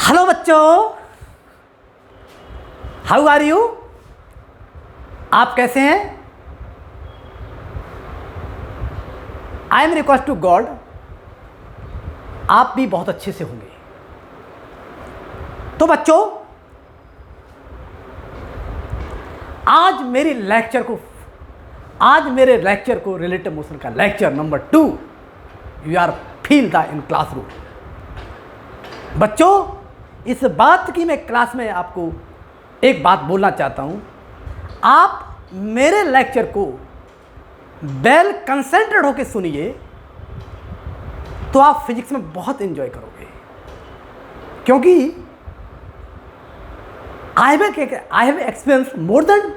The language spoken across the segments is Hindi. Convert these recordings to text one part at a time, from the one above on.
हेलो बच्चों, हाउ आर यू? आप कैसे हैं? I am request to God आप भी बहुत अच्छे से होंगे। तो बच्चों, आज मेरे लेक्चर को रिलेटिव मोशन का lecture number 2 you are feel the in classroom. बच्चों, इस बात की मैं क्लास में आपको एक बात बोलना चाहता हूं। आप मेरे लेक्चर को वेल कंसंट्रेट होकर सुनिए तो आप फिजिक्स में बहुत एंजॉय करोगे, क्योंकि I have experience more than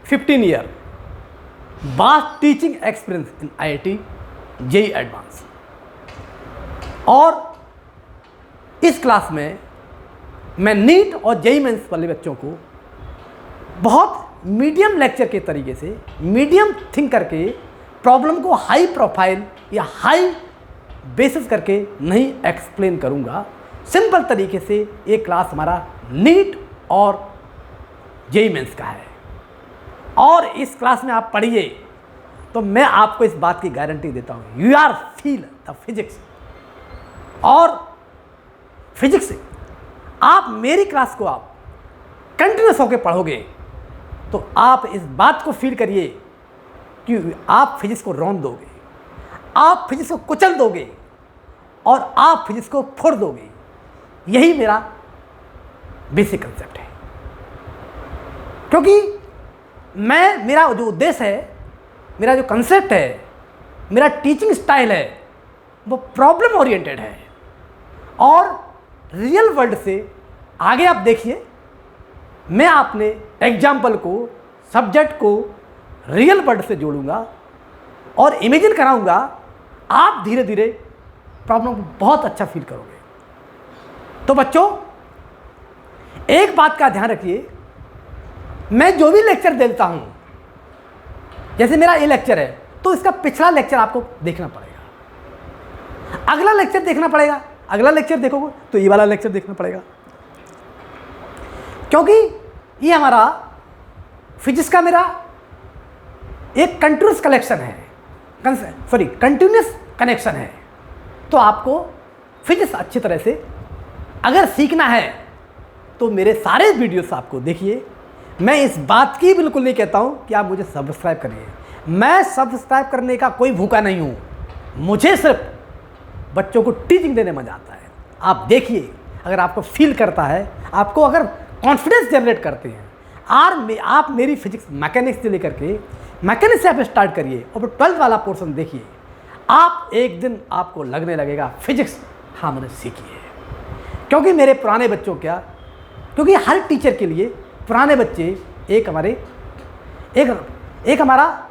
15 year vast teaching experience in IIT JEE advance. और इस क्लास में मैं नीट और JEE मेंस वाले बच्चों को बहुत मीडियम लेक्चर के तरीके से, मीडियम थिंक करके, प्रॉब्लम को हाई प्रोफाइल या हाई बेसिस करके नहीं एक्सप्लेन करूंगा। सिंपल तरीके से ये क्लास हमारा नीट और JEE मेंस का है। और इस क्लास में आप पढ़िए तो मैं आपको इस बात की गारंटी देता हूं, you are feel the physics. और फिजिक्स आप मेरी क्लास को आप कंटिन्यूस होकर पढ़ोगे तो आप इस बात को फील करिए कि आप फिजिक्स को रौंद दोगे, आप फिजिक्स को कुचल दोगे और आप फिजिक्स को फोड़ दोगे। यही मेरा बेसिक कंसेप्ट है, क्योंकि मेरा जो उद्देश्य है, मेरा जो कंसेप्ट है, मेरा टीचिंग स्टाइल है, वो प्रॉब्लम ओरिएंटेड है। और रियल वर्ल्ड से आगे आप देखिए, मैं अपने एग्जाम्पल को, सब्जेक्ट को रियल वर्ल्ड से जोड़ूंगा और इमेजिन कराऊंगा। आप धीरे धीरे प्रॉब्लम को बहुत अच्छा फील करोगे। तो बच्चों, एक बात का ध्यान रखिए, मैं जो भी लेक्चर देता हूं, जैसे मेरा ये लेक्चर है तो इसका पिछला लेक्चर आपको देखना पड़ेगा, अगला लेक्चर देखना पड़ेगा, अगला लेक्चर देखोगे तो ये वाला लेक्चर देखना पड़ेगा, क्योंकि ये हमारा फिजिक्स का मेरा एक कंटिन्यूस कलेक्शन है, कंटिन्यूस कनेक्शन है। तो आपको फिजिक्स अच्छी तरह से अगर सीखना है तो मेरे सारे वीडियोस आपको देखिए। मैं इस बात की बिल्कुल नहीं कहता हूं कि आप मुझे सब्सक्राइब करिए, मैं सब्सक्राइब करने का कोई भूखा नहीं हूं। मुझे सिर्फ बच्चों को टीचिंग देने मजा आता है। आप देखिए, अगर आपको फील करता है, आपको अगर कॉन्फिडेंस जनरेट करते हैं, आप मेरी फिजिक्स मैकेनिक्स से लेकर के मैकेनिक्स से आप स्टार्ट करिए और फिर 12th वाला पोर्शन देखिए, आप एक दिन आपको लगने लगेगा फिजिक्स हाँ मैंने सीखी है। क्योंकि मेरे पुराने बच्चों क्योंकि हर टीचर के लिए पुराने बच्चे एक हमारा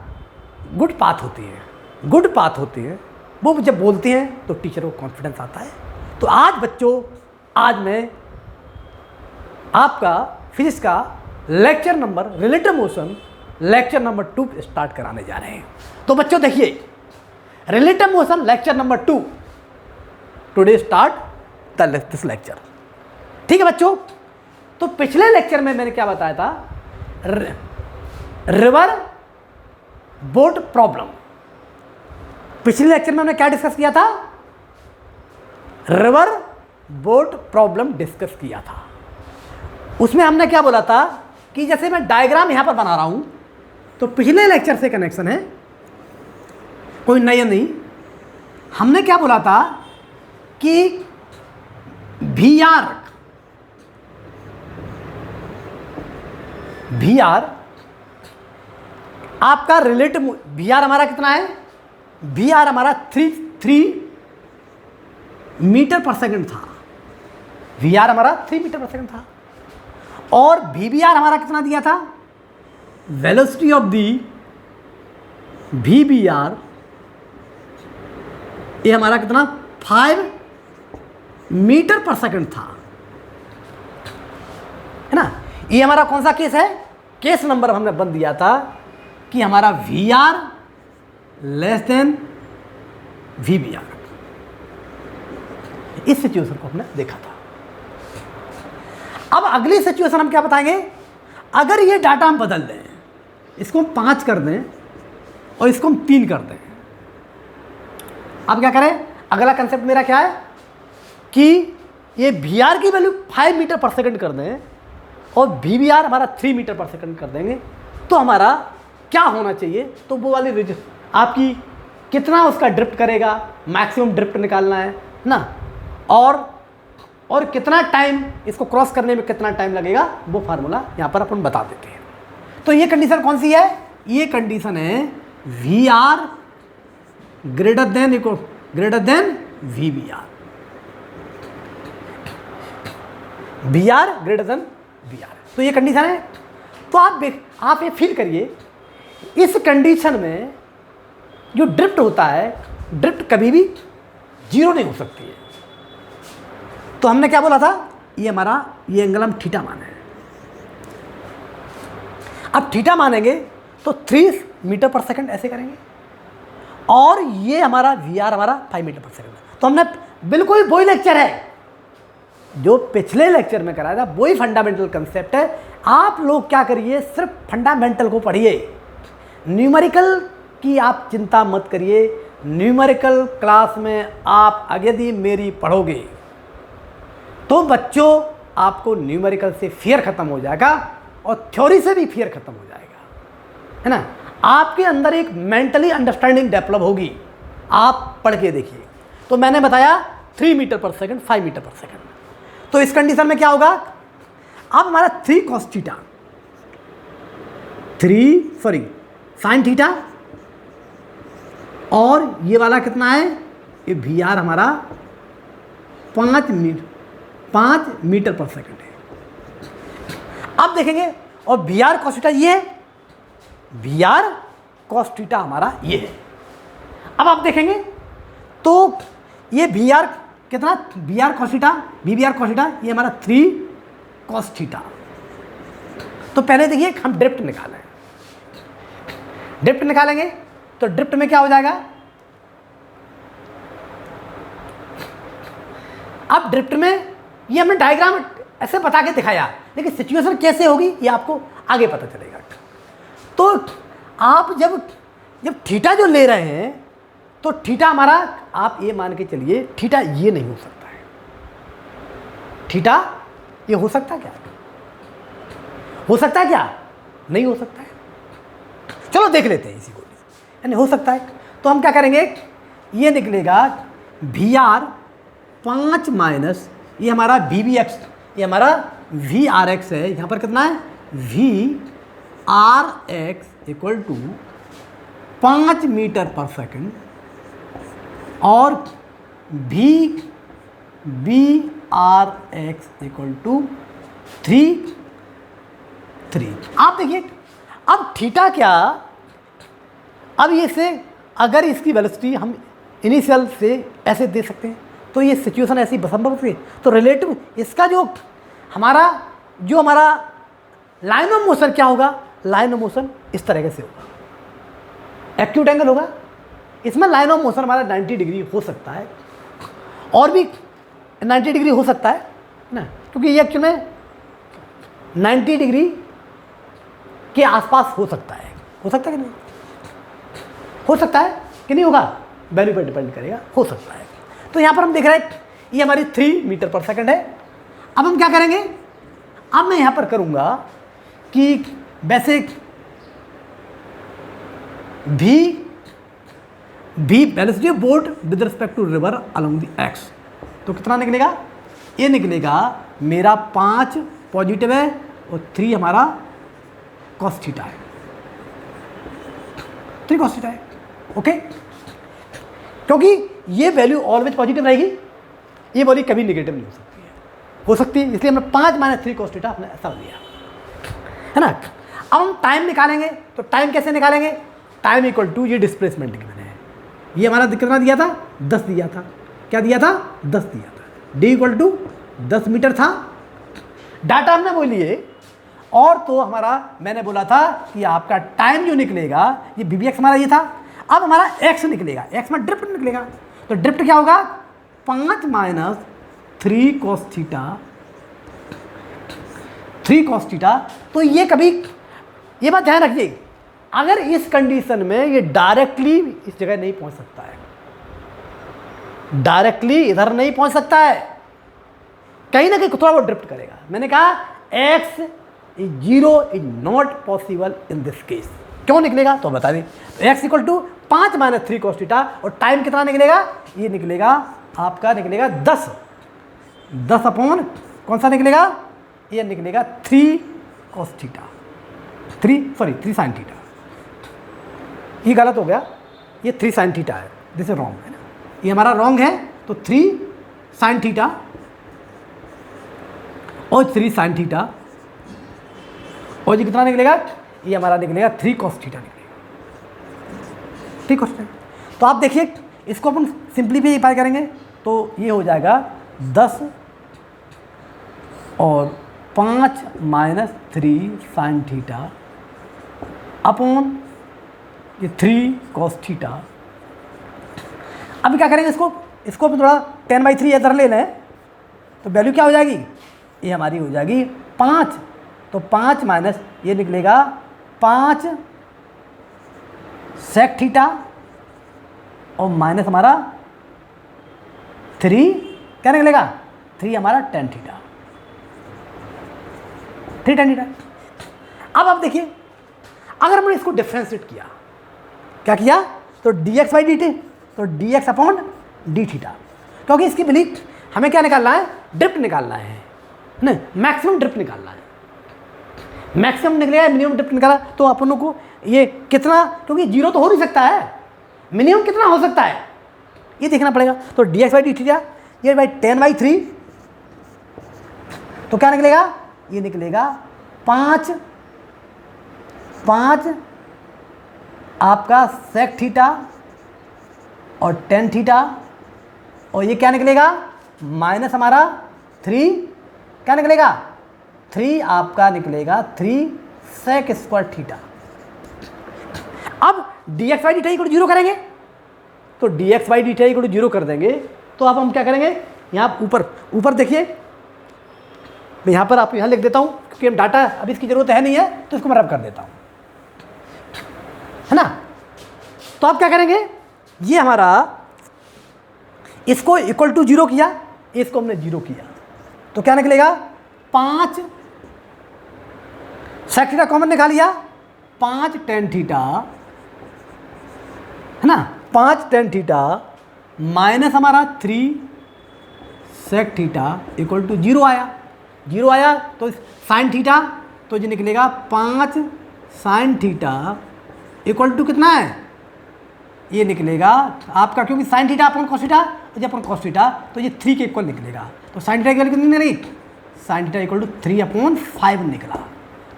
गुड पाथ होती है। वो जब बोलते हैं तो टीचर को कॉन्फिडेंस आता है। तो आज बच्चों, आज मैं आपका फिजिक्स का lecture number relative motion lecture number 2 start कराने जा रहे हैं। तो बच्चों देखिए, relative motion lecture number 2 today start this lecture. ठीक है बच्चों, तो पिछले लेक्चर में मैंने क्या बताया था, रिवर बोट प्रॉब्लम। पिछले लेक्चर में हमने क्या डिस्कस किया था, रिवर बोट प्रॉब्लम डिस्कस किया था। उसमें हमने क्या बोला था कि जैसे मैं डायग्राम यहां पर बना रहा हूं तो पिछले लेक्चर से कनेक्शन है, कोई नया नहीं। हमने क्या बोला था कि VR आपका रिलेटिव VR हमारा कितना है, VR हमारा 3 मीटर पर सेकंड था। VR हमारा 3 मीटर पर सेकंड था। और VBR हमारा कितना दिया था, वेलोसिटी ऑफ दी VBR ये हमारा कितना 5 मीटर पर सेकंड था, है ना। ये हमारा कौन सा केस है, केस नंबर हमने बंद दिया था कि हमारा VR लेस देन VBR। इस सिचुएशन को हमने देखा था। अब अगली सिचुएशन हम क्या बताएंगे, अगर ये डाटा हम बदल दें, इसको हम 5 कर दें और इसको हम 3 कर दें। अब क्या करें, अगला कंसेप्ट मेरा क्या है कि ये VR की वैल्यू 5 मीटर पर सेकंड कर दें और VBR हमारा 3 मीटर पर सेकंड कर देंगे, तो हमारा क्या होना चाहिए, तो वो वाली आपकी कितना उसका ड्रिफ्ट करेगा, मैक्सिमम ड्रिफ्ट निकालना है ना, और कितना टाइम इसको क्रॉस करने में कितना टाइम लगेगा, वो फार्मूला यहाँ पर अपन बता देते हैं। तो ये कंडीशन कौन सी है, ये कंडीशन है VR greater than VBR, VR greater than VR, तो ये कंडीशन है। तो आप ये फील करिए, इस कंडीशन में जो ड्रिफ्ट होता है, ड्रिफ्ट कभी भी 0 नहीं हो सकती है। तो हमने क्या बोला था, ये एंगल हम थीटा माने हैं। अब थीटा मानेंगे तो 3 मीटर पर सेकंड ऐसे करेंगे, और ये हमारा VR हमारा 5 मीटर पर सेकंड। तो हमने बिल्कुल वही लेक्चर है जो पिछले लेक्चर में कराया था, वही फंडामेंटल कंसेप्ट है। आप लोग क्या करिए, सिर्फ फंडामेंटल को पढ़िए, न्यूमेरिकल की आप चिंता मत करिए। न्यूमेरिकल क्लास में आप यदि मेरी पढ़ोगे तो बच्चों आपको न्यूमेरिकल से फियर खत्म हो जाएगा और थ्योरी से भी फियर खत्म हो जाएगा, है ना। आपके अंदर एक मेंटली अंडरस्टैंडिंग डेवलप होगी, आप पढ़ के देखिए। तो मैंने बताया 3 metre per second, 5 metre per second. तो इस कंडीशन में क्या होगा, अब हमारा 3 cos थीटा, साइन थीटा, और ये वाला कितना है, ये VR हमारा 5 मीटर पर सेकंड है। अब देखेंगे, और VR cos थीटा ये है, VR cos थीटा हमारा ये है। अब आप देखेंगे तो ये VR कितना, VR cos theta, VBR cos theta, ये हमारा 3 cos थीटा। तो पहले देखिए हम ड्रिफ्ट निकालें, ड्रिफ्ट निकालेंगे तो ड्रिफ्ट में क्या हो जाएगा, अब ड्रिफ्ट में ये हमने डायग्राम ऐसे बता के दिखाया, लेकिन सिचुएशन कैसे होगी ये आपको आगे पता चलेगा। तो आप जब थीटा जो ले रहे हैं, तो थीटा हमारा, आप ये मान के चलिए, थीटा ये नहीं हो सकता है, थीटा ये हो सकता क्या, हो सकता है क्या, नहीं हो सकता है। चलो देख लेते हैं इसी को, यानी हो सकता है। तो हम क्या करेंगे, ये निकलेगा VR 5 माइनस ये हमारा VBX, ये हमारा VRX है, यहाँ पर कितना है VRX equal to 5 metre per second, और VRX इक्वल टू 3। आप देखिए, अब थीटा क्या, अब ये से अगर इसकी वेलोसिटी हम इनिशियल से ऐसे दे सकते हैं, तो ये सिचुएशन ऐसी संभव थी। तो रिलेटिव इसका जो हमारा लाइन ऑफ मोशन क्या होगा, लाइन ऑफ मोशन इस तरह से होगा, एक्यूट एंगल होगा। इसमें लाइन ऑफ मोशन हमारा 90 डिग्री हो सकता है, और भी 90 डिग्री हो सकता है ना, क्योंकि ये एक्चुअल में 90 डिग्री के आसपास हो सकता है कि नहीं, हो सकता है कि नहीं होगा, वैल्यू पर डिपेंड करेगा, हो सकता है। तो यहाँ पर हम देख रहे हैं ये हमारी 3 मीटर पर सेकंड है। अब हम क्या करेंगे, अब मैं यहाँ पर करूँगा कि वैसे velocity of boat with respect to river along the x, तो कितना निकलेगा, ये निकलेगा मेरा 5 पॉजिटिव है और 3 हमारा cos थीटा है, 3 cos थीटा है, ओके। क्योंकि ये वैल्यू ऑलवेज पॉजिटिव रहेगी, ये वैल्यू कभी नेगेटिव नहीं हो सकती है, इसलिए हमने 5 माइनस 3 cos थीटा हमने ऐसा लिया, है ना। अब हम टाइम निकालेंगे, तो टाइम कैसे निकालेंगे, टाइम इक्वल टू ये डिस्प्लेसमेंट की मैंने, ये हमारा कितना दिया था, 10 दिया था, क्या दिया था, 10 दिया था, डी इक्वल टू 10 मीटर था, डाटा हमने वो लिए। और तो हमारा मैंने बोला था कि आपका टाइम जो निकलेगा, ये VBX हमारा ये था, अब हमारा एक्स निकलेगा, एक्स में ड्रिफ्ट निकलेगा, तो ड्रिफ्ट क्या होगा, 5 minus 3 cos theta 3 cos theta. तो ये कभी, ये बात ध्यान रखिए, अगर इस कंडीशन में ये डायरेक्टली इस जगह नहीं पहुंच सकता है, डायरेक्टली इधर नहीं पहुंच सकता है, कहीं ना कहीं थोड़ा वो ड्रिफ्ट करेगा। मैंने कहा x is 0 is not possible in this case. क्यों निकलेगा तो बता दें। तो x equal to 5 minus 3 cos theta, और टाइम कितना निकलेगा, ये निकलेगा आपका, निकलेगा 10 अपॉन कौन सा निकलेगा, ये निकलेगा 3 cos थीटा, 3 sin थीटा। ये गलत हो गया, ये 3 sin थीटा है, दिस इज रॉन्ग है ना, ये हमारा रॉन्ग है। तो 3 sin थीटा और 3 sin थीटा, और ये कितना निकलेगा, ये हमारा निकलेगा 3 cos थीटा निकलेगा, 3 cos थीटा। तो आप देखिए इसको अपन सिंप्लीफाई करेंगे तो ये हो जाएगा 10 और 5 माइनस 3 sin थीटा अपॉन ये 3 cos थीटा। अभी क्या करेंगे, इसको थोड़ा 10/3 इधर ले लें तो वैल्यू क्या हो जाएगी, ये हमारी हो जाएगी 5। तो 5 माइनस ये निकलेगा 5 sec थीटा और माइनस हमारा 3 क्या निकलेगा, 3 हमारा tan थीटा, 3 tan थीटा। अब आप देखिए अगर हमने इसको डिफ्रेंशिएट किया, क्या किया, तो dx/dt, तो dx अपॉन डी थीटा, क्योंकि इसकी वैल्यू हमें क्या निकालना है, ड्रिफ्ट निकालना है, नहीं मैक्सिमम ड्रिफ्ट निकालना है। मैक्सिमम निकलेगा, मिनिमम ड्रिफ्ट निकाला, तो अपन को ये कितना, क्योंकि 0 तो हो नहीं सकता है, मिनिमम कितना हो सकता है ये देखना पड़ेगा। तो dx/dt थीटा ये बाई 10/3, तो क्या निकलेगा, ये निकलेगा 5 आपका sec थीटा और tan थीटा, और ये क्या निकलेगा, माइनस हमारा 3 क्या निकलेगा, 3 आपका निकलेगा 3 sec स्क्वायर थीटा। अब dx/dt को 0 करेंगे, तो dx/dt को 0 कर देंगे, तो अब हम क्या करेंगे, यहाँ ऊपर देखिए, मैं यहाँ पर आपको यहाँ लिख देता हूँ क्योंकि हम डाटा अभी इसकी ज़रूरत है नहीं है, तो इसको मैं रब कर देता हूँ, है ना। तो आप क्या करेंगे, ये हमारा इसको इक्वल टू 0 किया, इसको हमने 0 किया, तो क्या निकलेगा, 5 sec थीटा कॉमन निकाल लिया, 5 tan थीटा, है ना, 5 tan थीटा माइनस हमारा 3 sec थीटा इक्वल टू 0 आया, 0 आया तो sin थीटा, तो ये निकलेगा 5 sin थीटा इक्वल टू कितना है, ये निकलेगा आपका, क्योंकि sin theta upon cos theta, तो जब अपॉन cos थीटा तो ये 3 के इक्वल निकलेगा, तो sin थीटा इक्वल कितनी निकलेगी, sin थीटा इक्वल टू 3/5 निकला।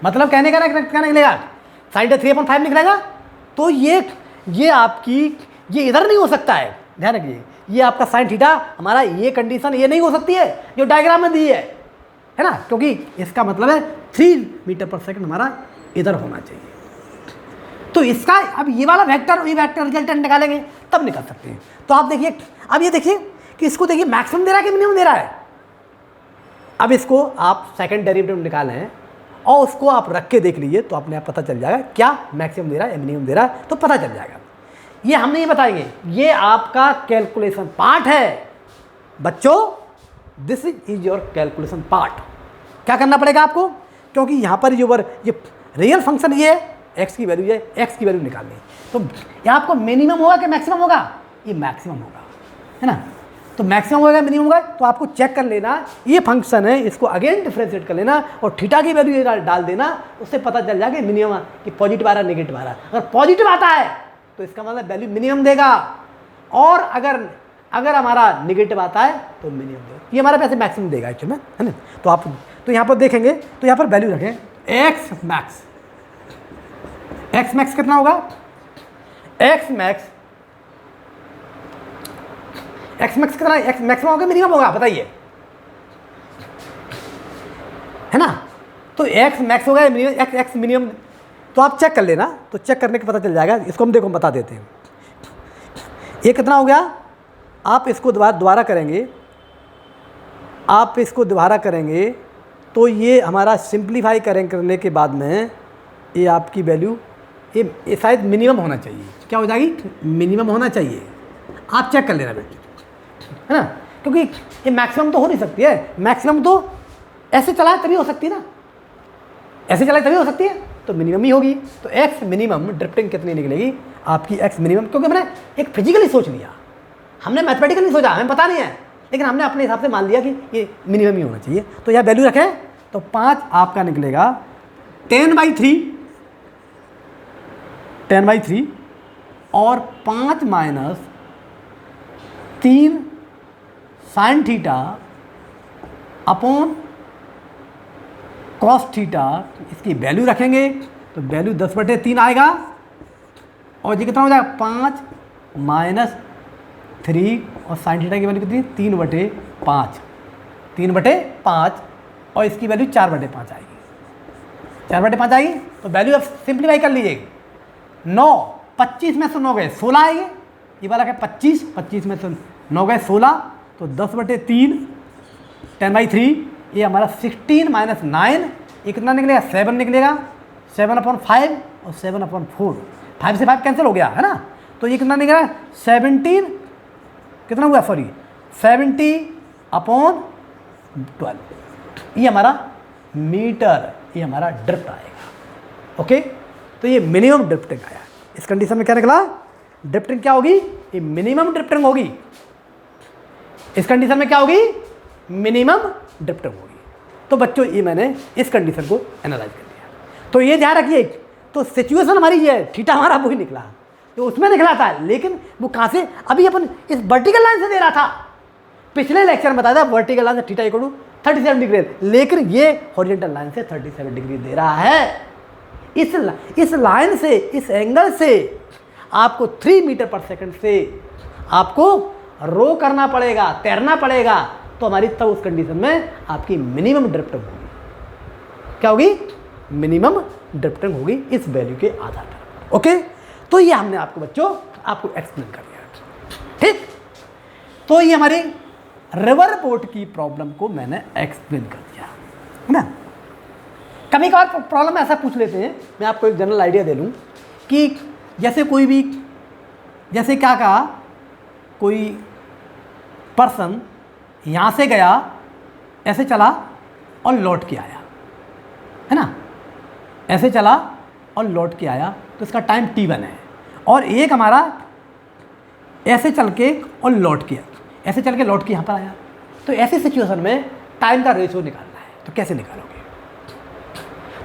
मतलब कहने का क्या निकलेगा, sin थीटा 3/5 निकलेगा। तो ये आपकी, ये इधर नहीं हो सकता है, ध्यान रखिए, ये आपका sin थीटा हमारा, ये कंडीशन ये नहीं हो सकती है जो डायग्राम में दी है ना, क्योंकि इसका मतलब है 3 मीटर पर सेकंड हमारा इधर होना चाहिए। तो इसका अब ये वाला वेक्टर और ये वेक्टर रिजल्टेंट निकालेंगे तब निकाल सकते हैं। तो आप देखिए, अब ये देखिए कि इसको देखिए मैक्सिमम दे रहा है कि मिनिमम दे रहा है। अब इसको आप सेकंड डेरिवेटिव निकालें और उसको आप रख के देख लीजिए, तो अपने आप पता चल जाएगा क्या मैक्सिमम दे रहा है या मिनिमम दे रहा है, तो पता चल जाएगा। ये हम नहीं बताएंगे, ये आपका कैलकुलेशन पार्ट है बच्चों, this is your calculation part. क्या करना पड़ेगा आपको, क्योंकि यहाँ पर ये रियल फंक्शन ये है, एक्स की वैल्यू है, एक्स की वैल्यू निकालनी है, तो यहाँ आपको मिनिमम होगा कि मैक्सिमम होगा, ये मैक्सिमम होगा, है ना। तो मैक्सिमम होगा मिनिमम होगा, तो आपको चेक कर लेना ये फंक्शन है, इसको अगेन डिफ्रेंशिएट कर लेना और थीटा की वैल्यू डाल देना, उससे पता चल जाएगा मिनिमम कि पॉजिटिव आ रहा है नेगेटिव आ रहा है। अगर पॉजिटिव आता है तो इसका मतलब वैल्यू मिनिमम देगा, और अगर हमारा नेगेटिव आता है तो मिनिमम देगा। ये हमारा पैसे मैक्सिमम देगा एक्चुअली में, है ना। तो आप तो यहाँ पर देखेंगे, तो यहाँ पर वैल्यू रखें एक्स मैक्स, एक्स मैक्स कितना होगा, एक्स मैक्स कितना, एक्स मैक्सिमम होगा मिनिमम होगा, बताइए, है ना। तो एक्स मैक्स होगा एक्स मिनिमम, तो आप चेक कर लेना, तो चेक करने के पता चल जाएगा। इसको हम देखो हम बता देते हैं, ये कितना हो गया, आप इसको दोबारा करेंगे, आप इसको दोबारा करेंगे तो ये हमारा सिंप्लीफाई करने के बाद में ये आपकी वैल्यू ये शायद मिनिमम होना चाहिए। क्या हो जाएगी? मिनिमम होना चाहिए। आप चेक कर लेना बेटे, है ना, क्योंकि ये मैक्सिमम तो हो नहीं सकती है। मैक्सिमम तो ऐसे चलाए तभी हो सकती है ना, ऐसे चलाए तभी हो सकती है, तो मिनिमम ही होगी। तो एक्स मिनिमम ड्रिफ्टिंग कितनी निकलेगी आपकी? एक्स मिनिमम, क्योंकि हमने एक फिजिकली सोच लिया, हमने मैथमेटिकली नहीं सोचा, हमें पता नहीं है, लेकिन हमने अपने हिसाब से मान लिया कि ये मिनिमम ही होना चाहिए। तो यह वैल्यू रखें तो 5 आपका निकलेगा 10/3 और 5 minus 3 sine theta upon cos theta, इसकी वैल्यू रखेंगे तो वैल्यू 10/3 आएगा। और ये कितना हो जाएगा? 5 माइनस 3 और साइन थीटा की वैल्यू कितनी? 3/5, 3/5 और इसकी वैल्यू 4/5 आएगी, 4/5 आएगी। तो वैल्यू अब सिंप्लीफाई कर लीजिए। 9, 25 में से 9 गए 16 आएंगे, ये वाला क्या? 25 में से 9 गए 16, तो 10/3 10/3, ये हमारा 16 माइनस 9, ये कितना निकलेगा? 7 निकलेगा। 7/5 और 7/4, 5 से 5 कैंसिल हो गया, है ना। तो ये कितना निकलेगा? 17 कितना हुआ? सॉरी 70/12, ये हमारा मीटर, ये हमारा ड्रिफ्ट आएगा। ओके, तो ये मिनिमम ड्रिफ्टिंग आया। इस कंडीशन में क्या निकला? ड्रिफ्टिंग क्या होगी? ये मिनिमम ड्रिफ्टिंग होगी। इस कंडीशन में क्या होगी? मिनिमम ड्रिफ्टिंग होगी। तो बच्चों ये मैंने इस कंडीशन को एनालाइज कर लिया। तो ये ध्यान रखिए, तो सिचुएशन हमारी ये है, थीटा हमारा वही निकला, तो उसमें निकला था, लेकिन वो कहाँ से? अभी अपन इस वर्टिकल लाइन से दे रहा था। पिछले लेक्चर में बताया था वर्टिकल लाइन से थीटा इक्वल टू 37 डिग्री, लेकिन ये हॉरिजॉन्टल लाइन से 37 डिग्री दे रहा है। इस लाइन से, इस एंगल से आपको 3 मीटर पर सेकंड से आपको रो करना पड़ेगा, तैरना पड़ेगा, तो हमारी तब उस कंडीशन में आपकी मिनिमम ड्रिफ्टिंग होगी। क्या होगी? मिनिमम ड्रिफ्टिंग होगी इस वैल्यू के आधार पर। ओके, तो ये हमने आपको बच्चों आपको एक्सप्लेन कर दिया। ठीक, तो ये हमारी रिवर बोट की प्रॉब्लम को मैंने एक्सप्लेन कर दिया, है ना। कभी कभार प्रॉब्लम ऐसा पूछ लेते हैं, मैं आपको एक जनरल आइडिया दे लूँ कि जैसे कोई भी, जैसे क्या कहा, कोई पर्सन यहाँ से गया, ऐसे चला और लौट के आया, है ना, ऐसे चला और लौट के आया, तो इसका टाइम t1 है। और एक हमारा ऐसे चल के और लौट के, ऐसे चल के लौट के यहाँ पर आया, तो ऐसी सिचुएशन में टाइम का रेशियो निकालना है, तो कैसे निकालोगे?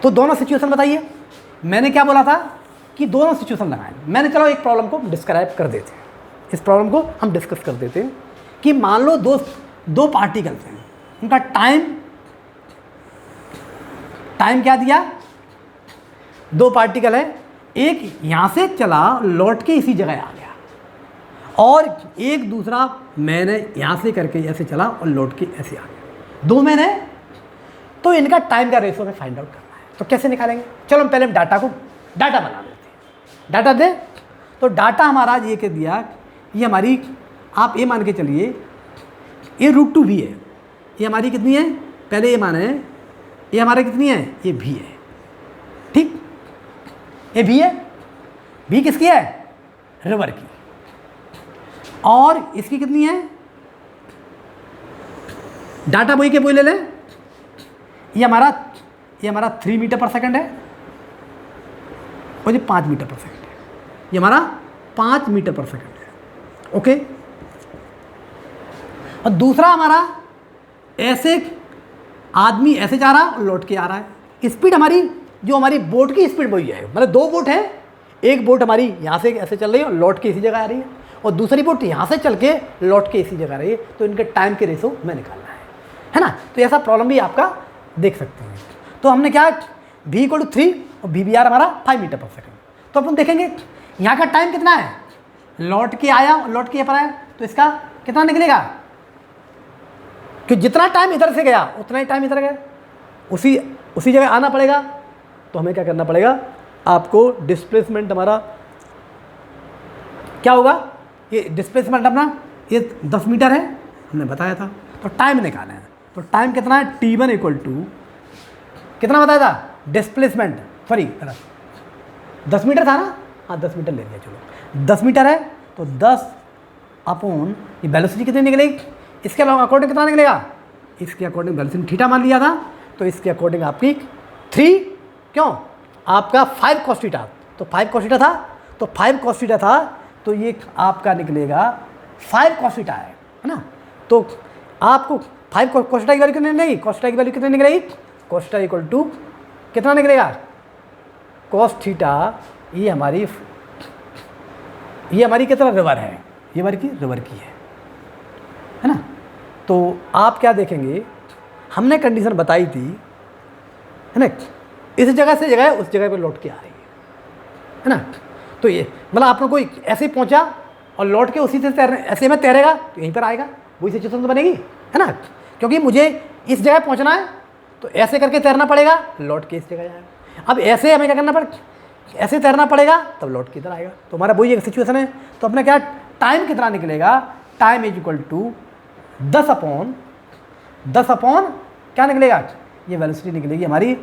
तो दोनों सिचुएशन बताइए। मैंने क्या बोला था कि दोनों सिचुएशन लगाएं। मैंने, चलो एक प्रॉब्लम को डिस्क्राइब कर देते हैं, इस प्रॉब्लम को हम डिस्कस कर देते हैं कि मान लो दो पार्टिकल्स हैं, उनका टाइम क्या दिया? 2 पार्टिकल है, एक यहाँ से चला लौट के इसी जगह आ गया, और एक दूसरा मैंने यहाँ से करके ऐसे चला और लौट के ऐसे आ गया, 2 मैंने। तो इनका टाइम का रेशियो में फाइंड आउट करना है, तो कैसे निकालेंगे? चलो हम पहले डाटा बना लेते हैं। डाटा दे, तो डाटा हमारा ये के दिया, ये हमारी, आप ये मान के चलिए ये √2 भी है, ये हमारी कितनी है? पहले ये माने, ये हमारा कितनी है? ये भी है। ठीक, ये भी है, भी किसकी है? रिवर की। और इसकी कितनी है? डाटा वही के वही ले लें, ये हमारा 3 मीटर पर सेकंड है, और ये 5 मीटर पर सेकंड है, ये हमारा 5 मीटर पर सेकंड है। ओके, और दूसरा हमारा ऐसे आदमी ऐसे जा रहा और लौट के आ रहा है। स्पीड हमारी, जो हमारी बोट की स्पीड वही है, मतलब 2 बोट है, एक बोट हमारी यहाँ से ऐसे चल रही है और लौट के इसी जगह आ रही है, और दूसरी बोट यहाँ से चल के लौट के इसी जगह आ रही है। तो इनके टाइम के रेशो में निकालना है ना। तो ऐसा प्रॉब्लम भी आपका देख सकते हैं। तो हमने क्या, v = 3 और VBR हमारा 5 मीटर पर सेकंड। तो अपन देखेंगे यहाँ का टाइम कितना है, लौट के आया और लौट के यहाँ पर आया, तो इसका कितना निकलेगा? कि जितना टाइम इधर से गया उतना ही टाइम इधर गया, उसी जगह आना पड़ेगा। तो हमें क्या करना पड़ेगा? आपको डिस्प्लेसमेंट हमारा क्या होगा? ये डिस्प्लेसमेंट अपना ये 10 मीटर है, हमने बताया था। तो टाइम निकालें, तो टाइम कितना है? t1 = कितना बताया था डिस्प्लेसमेंट, सॉरी 10 मीटर था ना, हाँ 10 मीटर ले लिया, चलो 10 मीटर है तो 10 अपॉन ये वेलोसिटी कितनी निकलेगी, इसके अकॉर्डिंग कितना निकलेगा, इसके अकॉर्डिंग वेलोसिटी थीटा मान लिया था, तो इसके अकॉर्डिंग आपकी 3 क्यों आपका 5 cos थीटा, तो 5 cos थीटा था, तो 5 cos थीटा था, तो ये आपका निकलेगा 5 cos थीटा है ना। तो आपको 5 cos थीटा की वैल्यू कितनी निकलेगी, cos थीटा की वैल्यू कितनी निकलेगी, cos थीटा इक्वल टू कितना निकलेगा, cos थीटा ये हमारी कितना रिवर है, ये हमारी की रिवर की है ना। तो आप क्या देखेंगे, हमने कंडीशन बताई थी है ना, इस जगह से जगह उस जगह पे लौट के आ रही है ना। तो ये मतलब आपने कोई ऐसे ही पहुंचा और लौट के उसी से ऐसे में तैरेगा तो यहीं पर आएगा, वही सिचुएशन तो बनेगी है ना, क्योंकि मुझे इस जगह पहुंचना है तो ऐसे करके तैरना पड़ेगा, लौट के इस जगह जाएगा। अब ऐसे हमें क्या करना पड़ेगा, ऐसे तैरना पड़ेगा तब लौट के इधर आएगा, तो हमारा वही एक सिचुएशन है। तो अपना क्या टाइम कितना निकलेगा, time is equal to 10 upon क्या निकलेगा, ये वेलोसिटी निकलेगी हमारी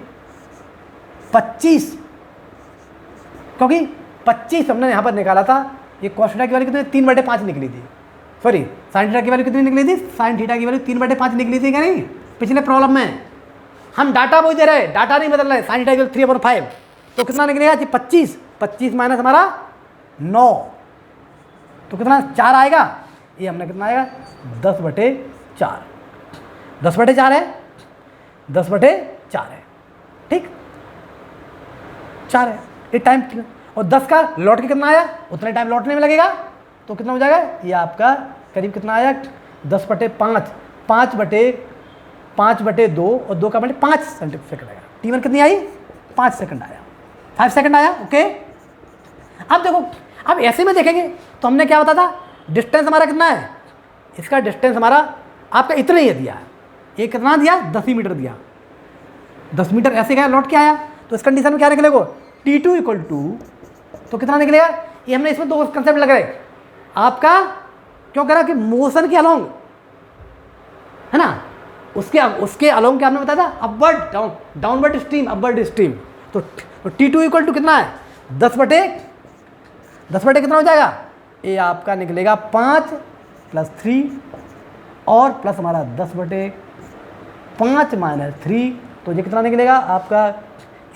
25, क्योंकि 25 हमने यहाँ पर निकाला था, ये cos थीटा की वैल्यू कितनी 3/5 निकली थी, सॉरी sin थीटा की वैल्यू कितनी निकली थी, sin थीटा की वैल्यू 3/5 निकली थी क्या नहीं, पिछले प्रॉब्लम में हम डाटा वही दे रहे, डाटा नहीं बदल रहे, sin थीटा की वैल्यू 3/5, तो कितना निकलेगा जी 25 माइनस हमारा 9, तो कितना 4 आएगा, ये हमने कितना आएगा 10/4, 10/4 है, 10/4 है, ठीक 4 है ये टाइम, और 10 का लौट के कितना आया, उतने टाइम लौटने में लगेगा, तो कितना हो जाएगा ये आपका करीब कितना आया 10/5, 5/2 और 2 का बटे 5 सेकंड आएगा, T1 कितनी आई 5 सेकंड आया, 5 सेकंड आया, ओके। अब देखो, अब ऐसे में देखेंगे तो हमने क्या बताया था, डिस्टेंस हमारा कितना है, इसका डिस्टेंस हमारा आपका इतना ही दिया है, ये कितना दिया 10 ही मीटर दिया, 10 मीटर ऐसे गया लौट के आया, तो इस कंडीशन में क्या निकलेगा T2 इक्वल टू, तो कितना निकलेगा, ये हमने इसमें 2 कंसेप्ट लग रहे, आपका क्यों कह रहा कि मोशन के अलोंग है ना, उसके अलोंग क्या हमने बताया था, upward downward stream, upward stream, तो T2 इक्वल टू कितना है 10 बटे कितना हो जाएगा, ये आपका निकलेगा 5 + 3 और प्लस हमारा 10/5 माइनस 3, तो ये कितना निकलेगा आपका,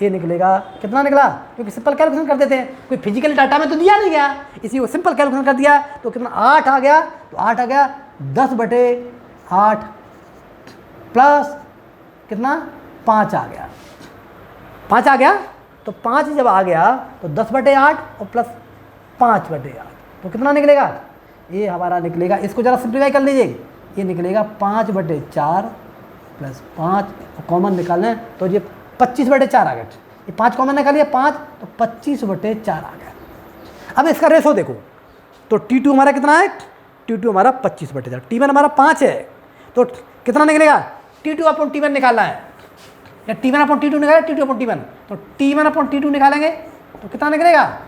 ये निकलेगा कितना निकला, क्योंकि सिंपल कैलकुलेशन कर देते हैं, कोई फिजिकल डाटा में तो दिया नहीं गया, इसी को सिंपल कैलकुलेशन कर दिया, तो कितना 8 आ गया, तो 8 आ गया 10/8 प्लस कितना 5 आ गया, 5 आ गया, तो 5 जब आ गया तो 10/8 और प्लस 5/8, तो कितना निकलेगा, ये हमारा निकलेगा, इसको ज़रा सिंप्लीफाई कर लीजिए, ये निकलेगा 5/4 प्लस 5 कॉमन निकालना है, तो ये 25/4 आ गया, ये 5 कॉमन निकालिए 5, तो 25/4 आ गया। अब इसका रेशो देखो, तो T2 हमारा कितना है, T2 हमारा 25/4, T1 हमारा 5 है, तो कितना निकलेगा T2/T1 निकालना है, या T1/T2 निकालेगा, T2/T1, तो T1/T2 निकालेंगे तो कितना निकलेगा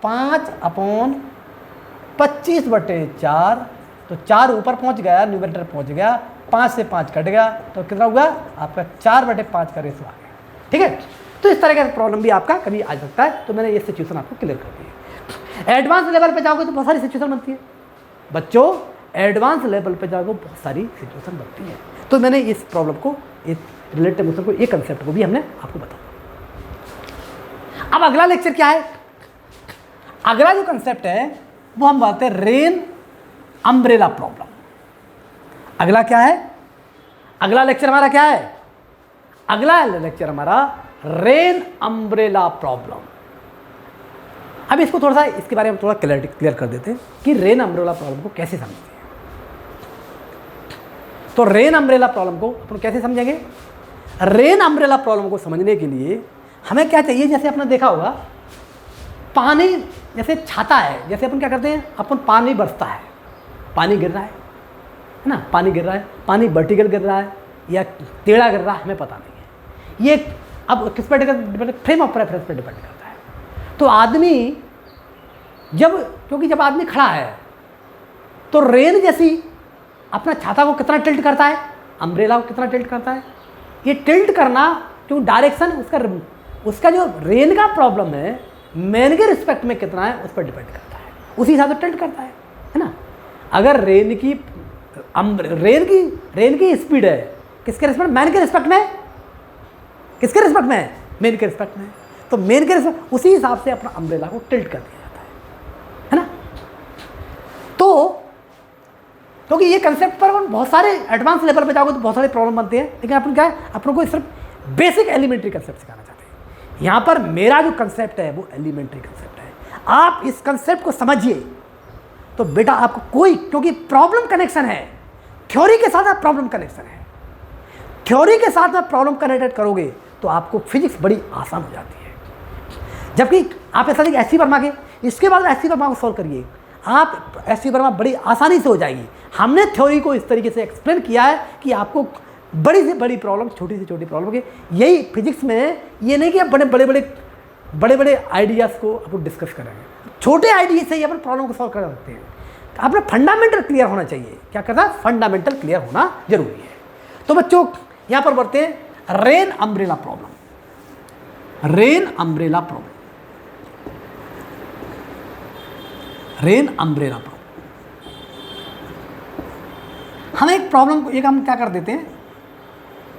5/25/4, तो 4 ऊपर पहुंच गया, न्यूमरेटर पहुंच गया, 5 से 5 कट गया, तो कितना हुआ आपका 4/5 का रेशो आ गया, ठीक है। तो इस तरह का प्रॉब्लम भी आपका कभी आ सकता है, तो मैंने ये सिचुएशन आपको क्लियर कर दी है। एडवांस लेवल पे जाओगे तो बहुत सारी सिचुएशन बनती है बच्चों, एडवांस लेवल पे जाओगे बहुत सारी सिचुएशन बनती है, तो मैंने इस प्रॉब्लम को, इस रिलेटेड मोशन को, ये कंसेप्ट को भी हमने आपको बताया। अब अगला लेक्चर क्या है, अगला जो कंसेप्ट है वो हम बात हैं रेन अम्ब्रेला प्रॉब्लम। अगला क्या है, अगला लेक्चर हमारा क्या है, अगला लेक्चर हमारा रेन अम्ब्रेला प्रॉब्लम। अब इसको थोड़ा सा, इसके बारे में थोड़ा क्लियर कर देते हैं कि रेन अम्ब्रेला प्रॉब्लम को कैसे समझते हैं। तो रेन अम्ब्रेला प्रॉब्लम को अपन कैसे समझेंगे, रेन अम्ब्रेला प्रॉब्लम को समझने के लिए हमें क्या चाहिए, जैसे आपने देखा होगा पानी जैसे छाता है, जैसे अपन क्या करते हैं, अपन पानी बरसता है, पानी गिर रहा है ना, पानी गिर रहा है, पानी वर्टिकल गिर रहा है या टेढ़ा गिर रहा है हमें पता नहीं है, ये अब किस पर डिपेंड, फ्रेम ऑफ रेफरेंस पर डिपेंड करता है। तो आदमी क्योंकि जब आदमी खड़ा है तो रेन जैसी अपना छाता को कितना टिल्ट करता है, अम्ब्रेला को कितना टिल्ट करता है, ये टिल्ट करना क्योंकि डायरेक्शन उसका जो रेन का प्रॉब्लम है मैन के रिस्पेक्ट में कितना है उस पर डिपेंड करता है, उसी हिसाब से टिल्ट करता है ना। अगर रेन की स्पीड है किसके रिस्पेक्ट, मैन के रिस्पेक्ट में, किसके रिस्पेक्ट में, मेन के रिस्पेक्ट में, तो मेन के रिस्पेक्ट उसी हिसाब से अपना अम्ब्रेला को टिल्ट कर दिया जाता है ना। तो क्योंकि ये कंसेप्ट पर बहुत सारे एडवांस लेवल पे जाओगे तो बहुत सारे प्रॉब्लम बनते हैं, लेकिन अपन क्या है, अपन को सिर्फ बेसिक एलिमेंट्री कंसेप्ट सिखाना चाहते हैं। यहाँ पर मेरा जो कंसेप्ट है वो एलिमेंट्री कंसेप्ट है। आप इस कंसेप्ट को समझिए तो बेटा आपको कोई, क्योंकि प्रॉब्लम कनेक्शन है, थ्योरी के साथ प्रॉब्लम कनेक्शन है, थ्योरी के साथ आप प्रॉब्लम कनेक्टेड करोगे तो आपको फिजिक्स बड़ी आसान हो जाती है। जबकि आप ऐसा देखिए एससी वर्मा के, इसके बाद एससी वर्मा को सॉल्व करिए, आप एससी वर्मा बड़ी आसानी से हो जाएगी। हमने थ्योरी को इस तरीके से एक्सप्लेन किया है कि आपको बड़ी से बड़ी प्रॉब्लम, छोटी से छोटी प्रॉब्लम के, यही फिजिक्स में ये नहीं कि आप बड़े बड़े आइडियाज़ को अपन डिस्कस करेंगे, छोटे आइडिया से ही अपन प्रॉब्लम को सॉल्व कर सकते हैं। अपना फंडामेंटल क्लियर होना चाहिए। क्या करना है, फंडामेंटल क्लियर होना जरूरी है। तो बच्चों यहाँ पर बढ़ते हैं rain umbrella problem. Rain umbrella problem, rain umbrella problem. हम एक प्रॉब्लम को, एक हम क्या कर देते हैं,